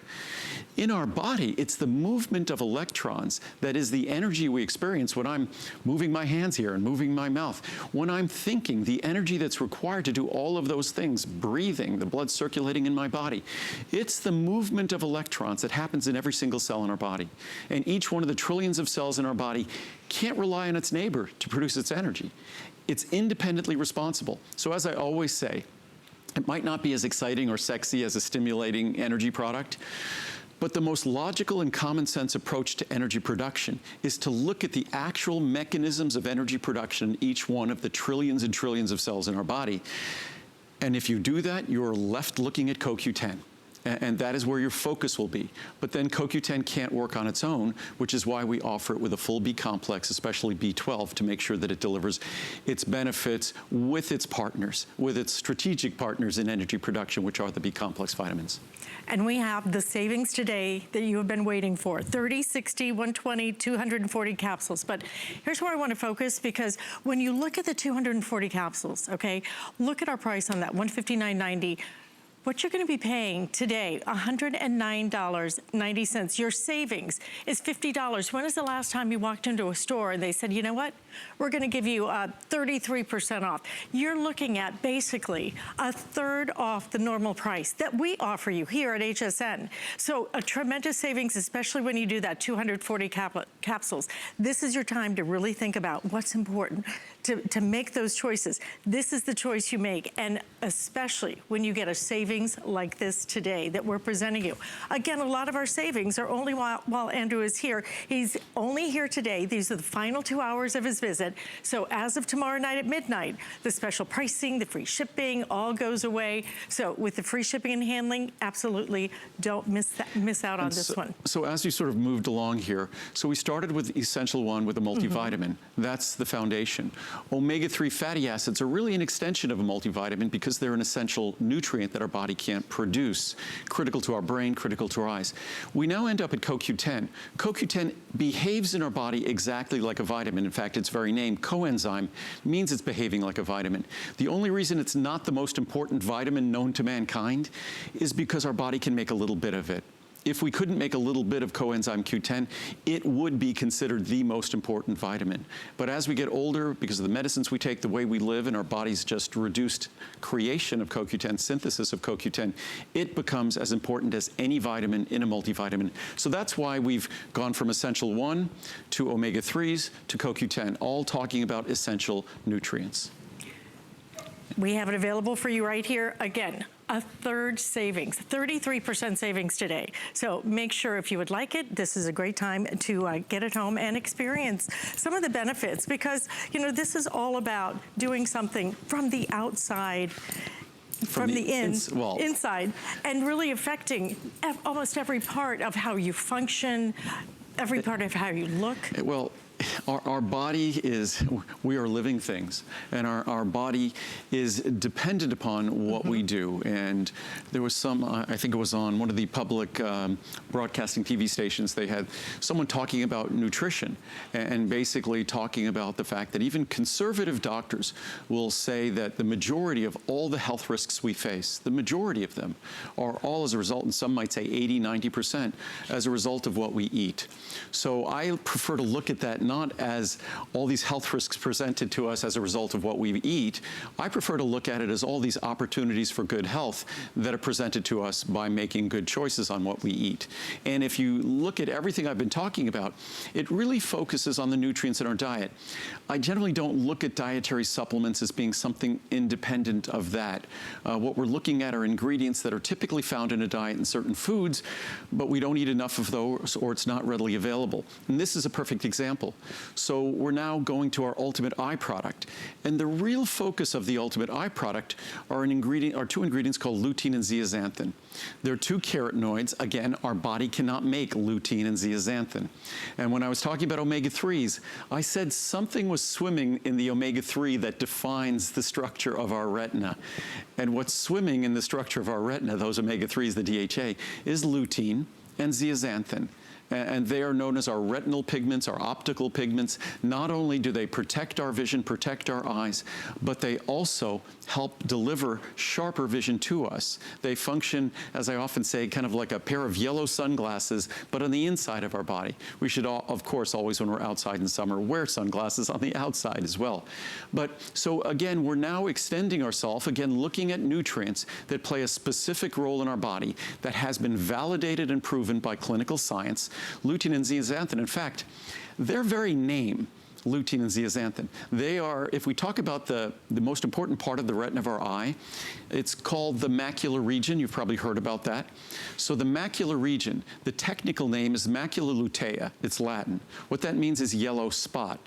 In our body, it's the movement of electrons that is the energy we experience when I'm moving my hands here and moving my mouth. When I'm thinking, the energy that's required to do all of those things, breathing, the blood circulating in my body. It's the movement of electrons that happens in every single cell in our body. And each one of the trillions of cells in our body can't rely on its neighbor to produce its energy. It's independently responsible. So as I always say, it might not be as exciting or sexy as a stimulating energy product, but the most logical and common sense approach to energy production is to look at the actual mechanisms of energy production in each one of the trillions and trillions of cells in our body. And if you do that, you're left looking at CoQ10. And that is where your focus will be. But then CoQ10 can't work on its own, which is why we offer it with a full B complex, especially B12, to make sure that it delivers its benefits with its partners, with its strategic partners in energy production, which are the B complex vitamins. And we have the savings today that you have been waiting for, 30, 60, 120, 240 capsules. But here's where I want to focus, because when you look at the 240 capsules, okay, look at our price on that, $159.90. What you're going to be paying today, $109.90. Your savings is $50. When is the last time you walked into a store and they said, you know what, we're going to give you 33% off? You're looking at basically a third off the normal price that we offer you here at HSN. So a tremendous savings, especially when you do that 240 capsules. This is your time to really think about what's important, to make those choices. This is the choice you make, and especially when you get a savings like this today that we're presenting you. Again, a lot of our savings are only while Andrew is here. He's only here today. These are the final 2 hours of his visit. So as of tomorrow night at midnight, the special pricing, the free shipping, all goes away. So with the free shipping and handling, absolutely don't miss out on this one. So as you sort of moved along here, so we started with Essential 1 with a multivitamin. That's the foundation. Omega-3 fatty acids are really an extension of a multivitamin because they're an essential nutrient that our body can't produce, critical to our brain, critical to our eyes. We now end up at CoQ10. CoQ10 behaves in our body exactly like a vitamin. In fact, its very name, coenzyme, means it's behaving like a vitamin. The only reason it's not the most important vitamin known to mankind is because our body can make a little bit of it. If we couldn't make a little bit of coenzyme Q10, it would be considered the most important vitamin. But as we get older, because of the medicines we take, the way we live, and our body's just reduced creation of CoQ10, synthesis of CoQ10, it becomes as important as any vitamin in a multivitamin. So that's why we've gone from Essential 1 to Omega-3s to CoQ10, all talking about essential nutrients. We have it available for you right here. Again, a third savings, 33% savings today. So make sure if you would like it, this is a great time to get it home and experience some of the benefits, because, you know, this is all about doing something from the outside, from the inside, and really affecting almost every part of how you function, every part of how you look. Well, our body is, we are living things, and our body is dependent upon what we do. And there was some, I think it was on one of the public broadcasting TV stations, they had someone talking about nutrition and basically talking about the fact that even conservative doctors will say that the majority of all the health risks we face, the majority of them, are all as a result, and some might say 80, 90%, as a result of what we eat. So I prefer to look at that not as all these health risks presented to us as a result of what we eat. I prefer to look at it as all these opportunities for good health that are presented to us by making good choices on what we eat. And if you look at everything I've been talking about, it really focuses on the nutrients in our diet. I generally don't look at dietary supplements as being something independent of that. What we're looking at are ingredients that are typically found in a diet in certain foods, but we don't eat enough of those, or it's not readily available. And this is a perfect example. So we're now going to our Ultimate Eye product. And the real focus of the Ultimate Eye product are two ingredients called lutein and zeaxanthin. They're two carotenoids. Again, our body cannot make lutein and zeaxanthin. And when I was talking about omega-3s, I said something was swimming in the omega-3 that defines the structure of our retina. And what's swimming in the structure of our retina, those omega-3s, the DHA, is lutein and zeaxanthin. And they are known as our retinal pigments, our optical pigments. Not only do they protect our vision, protect our eyes, but they also help deliver sharper vision to us. They function, as I often say, kind of like a pair of yellow sunglasses, but on the inside of our body. We should, of course, always, when we're outside in summer, wear sunglasses on the outside as well. But so again, we're now extending ourselves, again, looking at nutrients that play a specific role in our body that has been validated and proven by clinical science. Lutein and zeaxanthin, in fact, their very name, lutein and zeaxanthin, they are, if we talk about the most important part of the retina of our eye, it's called the macular region. You've probably heard about that. So the macular region, the technical name is macula lutea. It's Latin. What that means is yellow spot.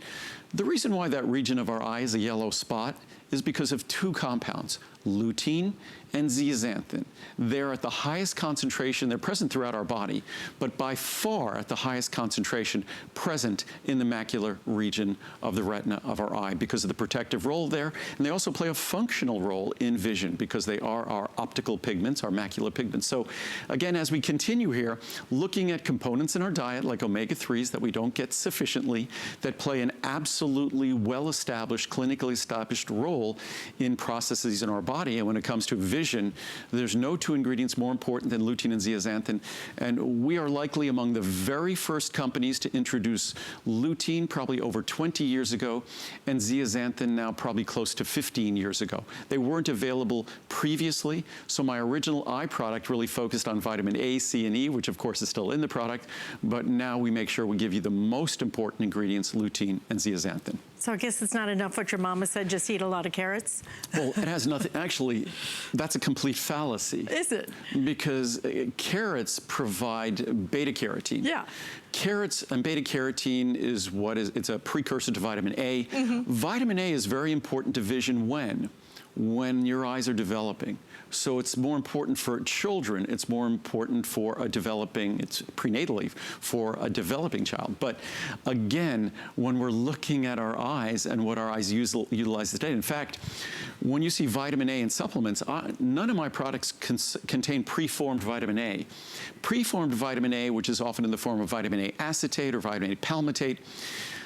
The reason why that region of our eye is a yellow spot is because of two compounds, lutein and zeaxanthin. They're at the highest concentration, they're present throughout our body, but by far at the highest concentration present in the macular region of the retina of our eye because of the protective role there. And they also play a functional role in vision because they are our optical pigments, our macular pigments. So again, as we continue here, looking at components in our diet like omega-3s that we don't get sufficiently, that play an absolutely well-established, clinically established role in processes in our body. And when it comes to vision, there's no two ingredients more important than lutein and zeaxanthin. And we are likely among the very first companies to introduce lutein probably over 20 years ago, and zeaxanthin now probably close to 15 years ago. They weren't available previously, so my original eye product really focused on vitamin A, C, and E, which of course is still in the product, but now we make sure we give you the most important ingredients, lutein and zeaxanthin. So I guess it's not enough what your mama said, just eat a lot of carrots? Well, it has nothing, actually, that's a complete fallacy. Is it? Because carrots provide beta carotene. Yeah. Carrots and beta carotene is it's a precursor to vitamin A. Mm-hmm. Vitamin A is very important to vision when your eyes are developing. So it's more important for children, it's more important for it's prenatally for a developing child. But again, when we're looking at our eyes and what our eyes utilize today, in fact, when you see vitamin A in supplements, none of my products contain preformed vitamin A. Preformed vitamin A, which is often in the form of vitamin A acetate or vitamin A palmitate,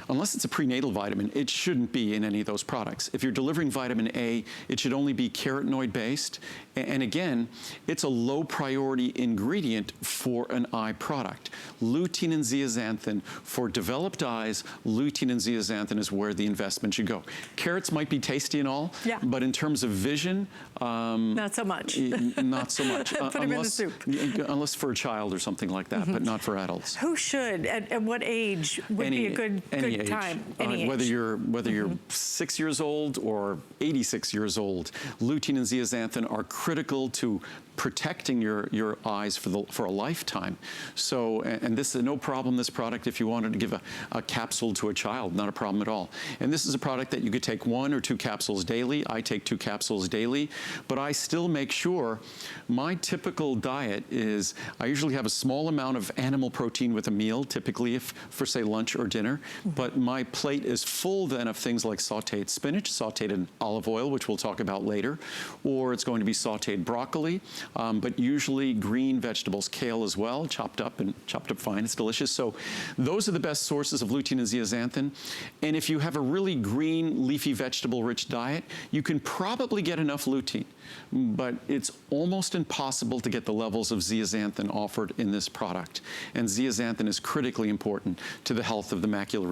unless it's a prenatal vitamin, it shouldn't be in any of those products. If you're delivering vitamin A, it should only be carotenoid-based. And again, it's a low priority ingredient for an eye product. Lutein and zeaxanthin, for developed eyes, lutein and zeaxanthin is where the investment should go. Carrots might be tasty and all, yeah, but in terms of vision, not so much. Not so much. Put them in the soup. Unless for a child or something like that, but not for adults. Who should? At what age would be a good time? Any age. Whether you're 6 years old or 86 years old, lutein and zeaxanthin are critical to protecting your eyes for a lifetime. So, and this is no problem, this product, if you wanted to give a capsule to a child, not a problem at all. And this is a product that you could take 1 or 2 capsules daily. I take 2 capsules daily, but I still make sure my typical diet is I usually have a small amount of animal protein with a meal, typically for say lunch or dinner, but my plate is full then of things like sauteed spinach, sauteed in olive oil, which we'll talk about later, or it's going to be sauteed broccoli, but usually green vegetables, kale as well, chopped up fine, it's delicious. So those are the best sources of lutein and zeaxanthin. And if you have a really green, leafy, vegetable-rich diet, you can probably get enough lutein, but it's almost impossible to get the levels of zeaxanthin offered in this product. And zeaxanthin is critically important to the health of the macular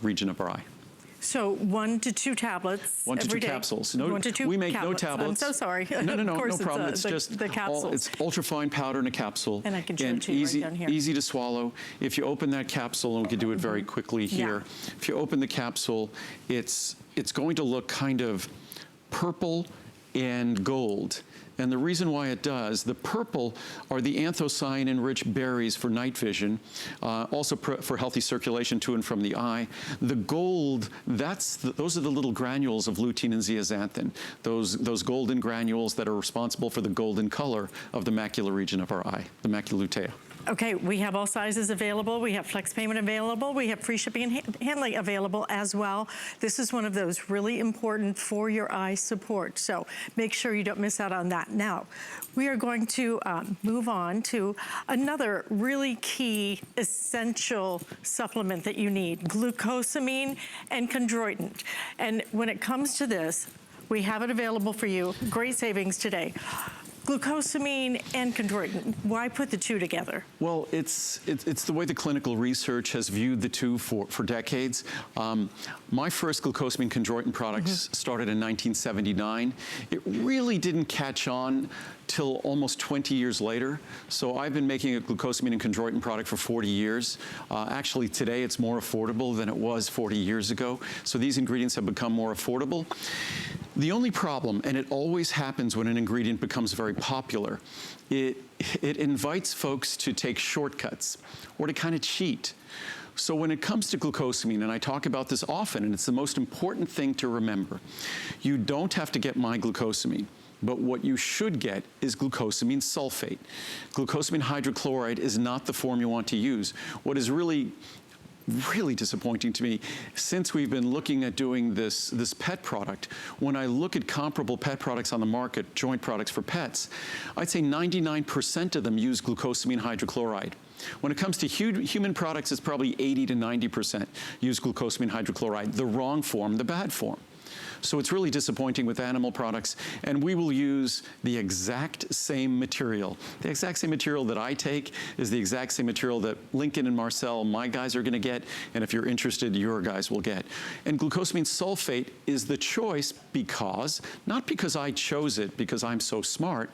region of our eye. So 1 to 2 tablets 1 to 2 every day. capsules. No, 1 to 2 we make tablets. no tablets. I'm so sorry. No, of course no problem. It's, it's just the capsules. it's ultra-fine powder in a capsule. And I can show it to you easy, right down here. Easy to swallow. If you open that capsule, and we can do it very quickly here. Yeah. If you open the capsule, it's going to look kind of purple and gold. And the reason why it does, the purple are the anthocyanin-rich berries for night vision, also for healthy circulation to and from the eye. The gold, those are the little granules of lutein and zeaxanthin, those golden granules that are responsible for the golden color of the macular region of our eye, the macula lutea. Okay, we have all sizes available. We have flex payment available. We have free shipping and handling available as well. This is one of those really important for your eye support. So make sure you don't miss out on that. Now, we are going to move on to another really key essential supplement that you need, glucosamine and chondroitin. And when it comes to this, we have it available for you. Great savings today. Glucosamine and chondroitin, why put the two together? Well, it's the way the clinical research has viewed the two for decades. My first glucosamine chondroitin products started in 1979. It really didn't catch on till almost 20 years later. So I've been making a glucosamine and chondroitin product for 40 years. Actually, today it's more affordable than it was 40 years ago. So these ingredients have become more affordable. The only problem, and it always happens when an ingredient becomes very popular, it invites folks to take shortcuts or to kind of cheat. So when it comes to glucosamine, and I talk about this often, and it's the most important thing to remember, you don't have to get my glucosamine. But what you should get is glucosamine sulfate. Glucosamine hydrochloride is not the form you want to use. What is really disappointing to me, since we've been looking at doing this pet product, when I look at comparable pet products on the market, joint products for pets, I'd say 99% of them use glucosamine hydrochloride. When it comes to human products, it's probably 80 to 90% use glucosamine hydrochloride, the wrong form, the bad form. So it's really disappointing with animal products, and we will use the exact same material. The exact same material that I take is the exact same material that Lincoln and Marcel, my guys, are gonna get, and if you're interested, your guys will get. And glucosamine sulfate is the choice because, not because I chose it because I'm so smart,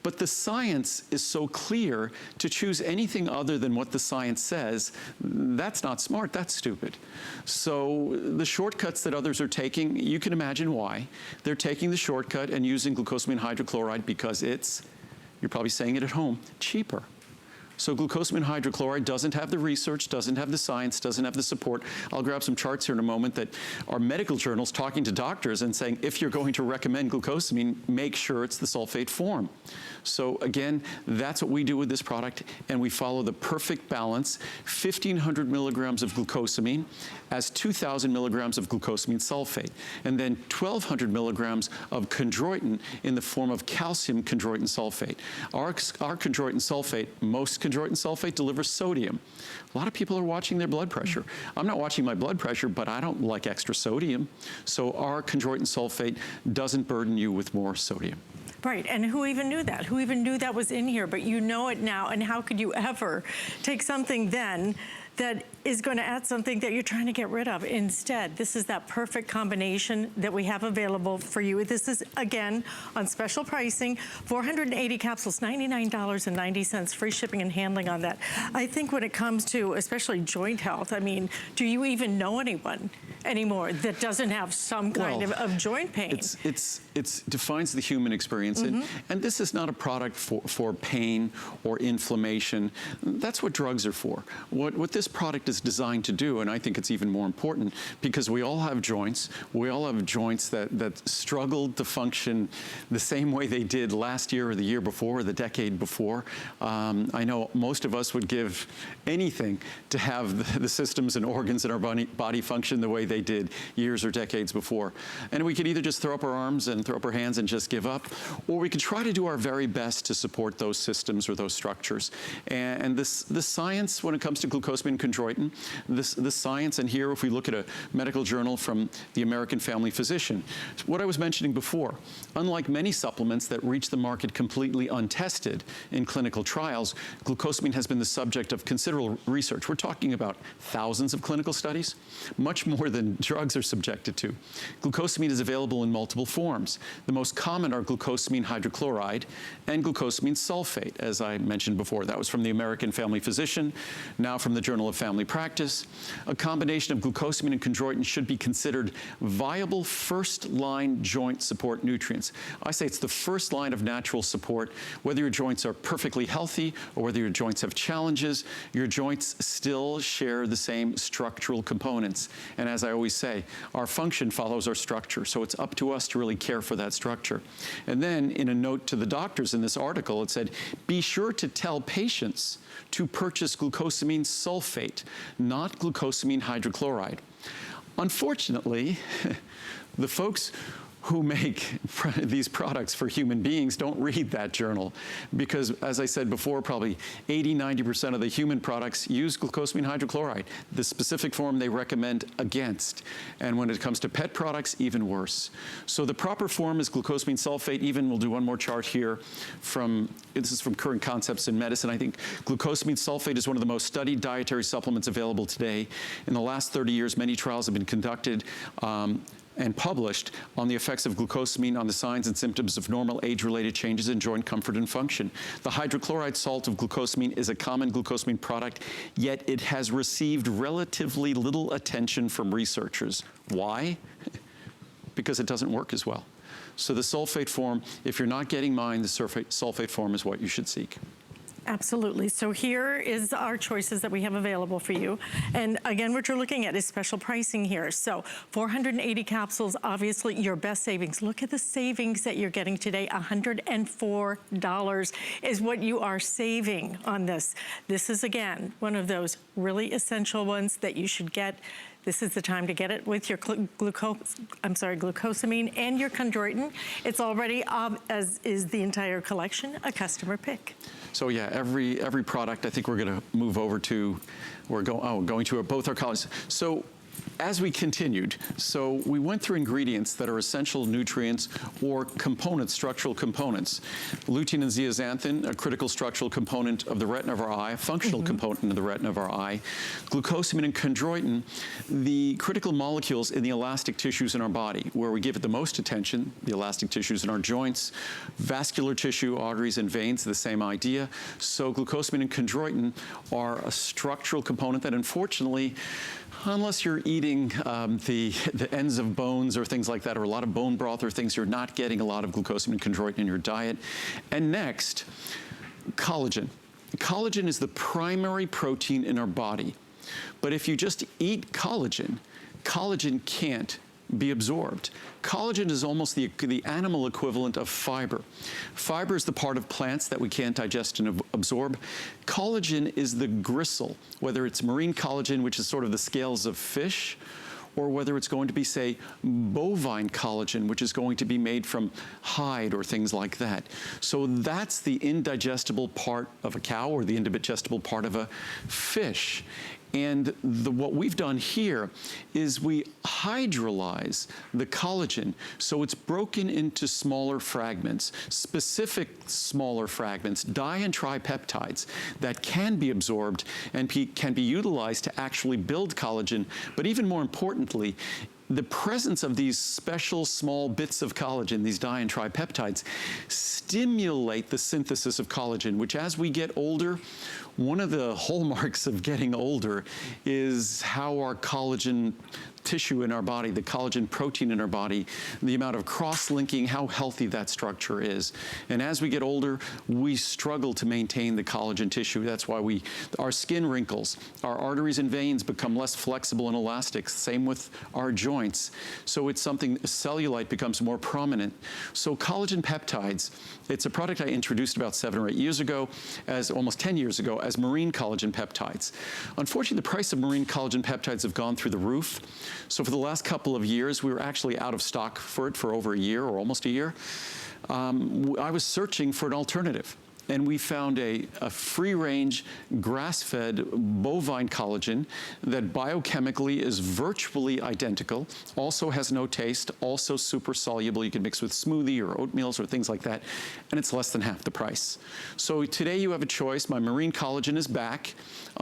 but the science is so clear. To choose anything other than what the science says, that's not smart, that's stupid. So the shortcuts that others are taking, you can imagine why. They're taking the shortcut and using glucosamine hydrochloride because it's, you're probably saying it at home, cheaper. So glucosamine hydrochloride doesn't have the research, doesn't have the science, doesn't have the support. I'll grab some charts here in a moment that are medical journals talking to doctors and saying, if you're going to recommend glucosamine, make sure it's the sulfate form. So again, that's what we do with this product, and we follow the perfect balance, 1,500 milligrams of glucosamine as 2,000 milligrams of glucosamine sulfate, and then 1,200 milligrams of chondroitin in the form of calcium chondroitin sulfate. Our chondroitin sulfate, most chondroitin sulfate delivers sodium. A lot of people are watching their blood pressure. I'm not watching my blood pressure, but I don't like extra sodium. So our chondroitin sulfate doesn't burden you with more sodium. Right, and who even knew that? Who even knew that was in here? But you know it now, and how could you ever take something then that is going to add something that you're trying to get rid of? Instead, this is that perfect combination that we have available for you. This is, again, on special pricing, 480 capsules, $99.90, free shipping and handling on that. I think when it comes to especially joint health, I mean, do you even know anyone anymore that doesn't have some kind of joint pain? It defines the human experience. joints. And this is not a product for pain or inflammation. That's what drugs are for. What this product is designed to do, and I think it's even more important, because we all have joints. We all have joints that struggled to function the same way they did last year or the year before or the decade before. I know most of us would give anything to have the systems and organs in our body function the way they did years or decades before. And we could either just throw up our arms and throw up our hands and just give up, or we could try to do our very best to support those systems or those structures. And this science, when it comes to glucosamine chondroitin, this science, and here if we look at a medical journal from the American Family Physician, what I was mentioning before, unlike many supplements that reach the market completely untested in clinical trials, glucosamine has been the subject of considerable research. We're talking about thousands of clinical studies, much more than drugs are subjected to. Glucosamine is available in multiple forms. The most common are glucosamine hydrochloride and glucosamine sulfate, as I mentioned before. That was from the American Family Physician, now from the Journal of Family Practice. A combination of glucosamine and chondroitin should be considered viable first-line joint support nutrients. I say it's the first line of natural support. Whether your joints are perfectly healthy or whether your joints have challenges, your joints still share the same structural components. And as I always say, our function follows our structure, so it's up to us to really care for that structure. And then in a note to the doctors in this article, it said, be sure to tell patients to purchase glucosamine sulfate, not glucosamine hydrochloride. Unfortunately, the folks who make these products for human beings don't read that journal, because as I said before, probably 80–90% of the human products use glucosamine hydrochloride, the specific form they recommend against. And when it comes to pet products, even worse. So the proper form is glucosamine sulfate. Even we'll do one more chart here this is from Current Concepts in Medicine. I think glucosamine sulfate is one of the most studied dietary supplements available today. In the last 30 years, many trials have been conducted and published on the effects of glucosamine on the signs and symptoms of normal age-related changes in joint comfort and function. The hydrochloride salt of glucosamine is a common glucosamine product, yet it has received relatively little attention from researchers. Why? Because it doesn't work as well. So the sulfate form, if you're not getting mine, the sulfate form is what you should seek. Absolutely. So here is our choices that we have available for you. And again, what you're looking at is special pricing here. So 480 capsules, obviously your best savings. Look at the savings that you're getting today. $104 is what you are saving on this. This is, again, one of those really essential ones that you should get. This is the time to get it with your glucosamine and your chondroitin. It's already, as is the entire collection, a customer pick. So yeah, every product I think we're going to move over to, going to both our colleges. So as we continued, so we went through ingredients that are essential nutrients or components, structural components. Lutein and zeaxanthin, a critical structural component of the retina of our eye, a functional component of the retina of our eye. Glucosamine and chondroitin, the critical molecules in the elastic tissues in our body, where we give it the most attention, the elastic tissues in our joints, vascular tissue, arteries and veins, the same idea. So glucosamine and chondroitin are a structural component that unfortunately, unless you're eating the ends of bones or things like that, or a lot of bone broth or things, you're not getting a lot of glucosamine and chondroitin in your diet. And next, collagen. Collagen is the primary protein in our body. But if you just eat collagen, collagen can't be absorbed. Collagen is almost the animal equivalent of fiber. Fiber is the part of plants that we can't digest and absorb. Collagen is the gristle, whether it's marine collagen, which is sort of the scales of fish, or whether it's going to be, say, bovine collagen, which is going to be made from hide or things like that. So that's the indigestible part of a cow or the indigestible part of a fish. And what we've done here is we hydrolyze the collagen so it's broken into smaller fragments, specific smaller fragments, di and tripeptides that can be absorbed and can be utilized to actually build collagen. But even more importantly, the presence of these special small bits of collagen, these di and tripeptides, stimulate the synthesis of collagen, which as we get older, one of the hallmarks of getting older is how our collagen tissue in our body, the collagen protein in our body, the amount of cross-linking, how healthy that structure is. And as we get older, we struggle to maintain the collagen tissue. That's why our skin wrinkles, our arteries and veins become less flexible and elastic. Same with our joints. So it's something, cellulite becomes more prominent. So collagen peptides, it's a product I introduced about 7 or 8 years ago, as almost 10 years ago, as marine collagen peptides. Unfortunately, the price of marine collagen peptides have gone through the roof. So for the last couple of years, we were actually out of stock for it for over a year or almost a year. I was searching for an alternative. And we found a free-range, grass-fed bovine collagen that biochemically is virtually identical, also has no taste, also super soluble. You can mix with smoothie or oatmeals or things like that, and it's less than half the price. So today you have a choice. My marine collagen is back.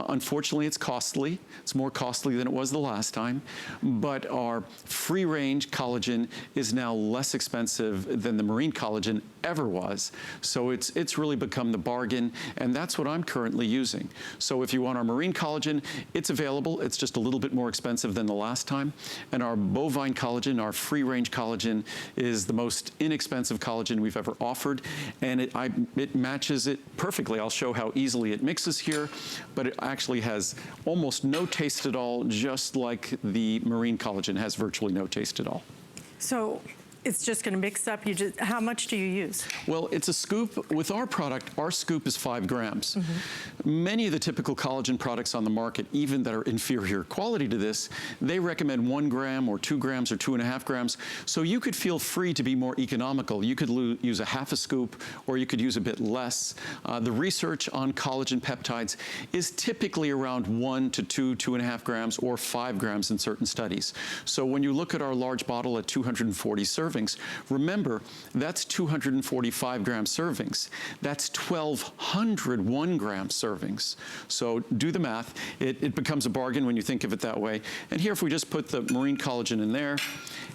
Unfortunately, it's costly. It's more costly than it was the last time, but our free-range collagen is now less expensive than the marine collagen ever was. So it's really become the bargain, and that's what I'm currently using. So if you want our marine collagen, it's available. It's just a little bit more expensive than the last time. And our bovine collagen, our free-range collagen, is the most inexpensive collagen we've ever offered, and it matches it perfectly. I'll show how easily it mixes here, but it actually has almost no taste at all, just like the marine collagen has virtually no taste at all. So it's just going to mix up. How much do you use? Well, it's a scoop. With our product, our scoop is 5 grams. Many of the typical collagen products on the market, even that are inferior quality to this, they recommend 1 gram or 2 grams or 2.5 grams. So you could feel free to be more economical. You could use a half a scoop, or you could use a bit less. The research on collagen peptides is typically around 1 to 2.5 grams, or 5 grams in certain studies. So when you look at our large bottle at 240 servings, remember, that's 245 gram servings. That's 1,200 1-gram servings. So do the math. It becomes a bargain when you think of it that way. And here, if we just put the marine collagen in there,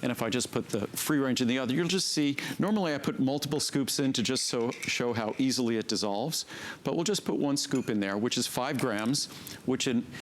and if I just put the free range in the other, you'll just see, normally I put multiple scoops in to just show how easily it dissolves, but we'll just put 1 scoop in there, which is 5 grams, which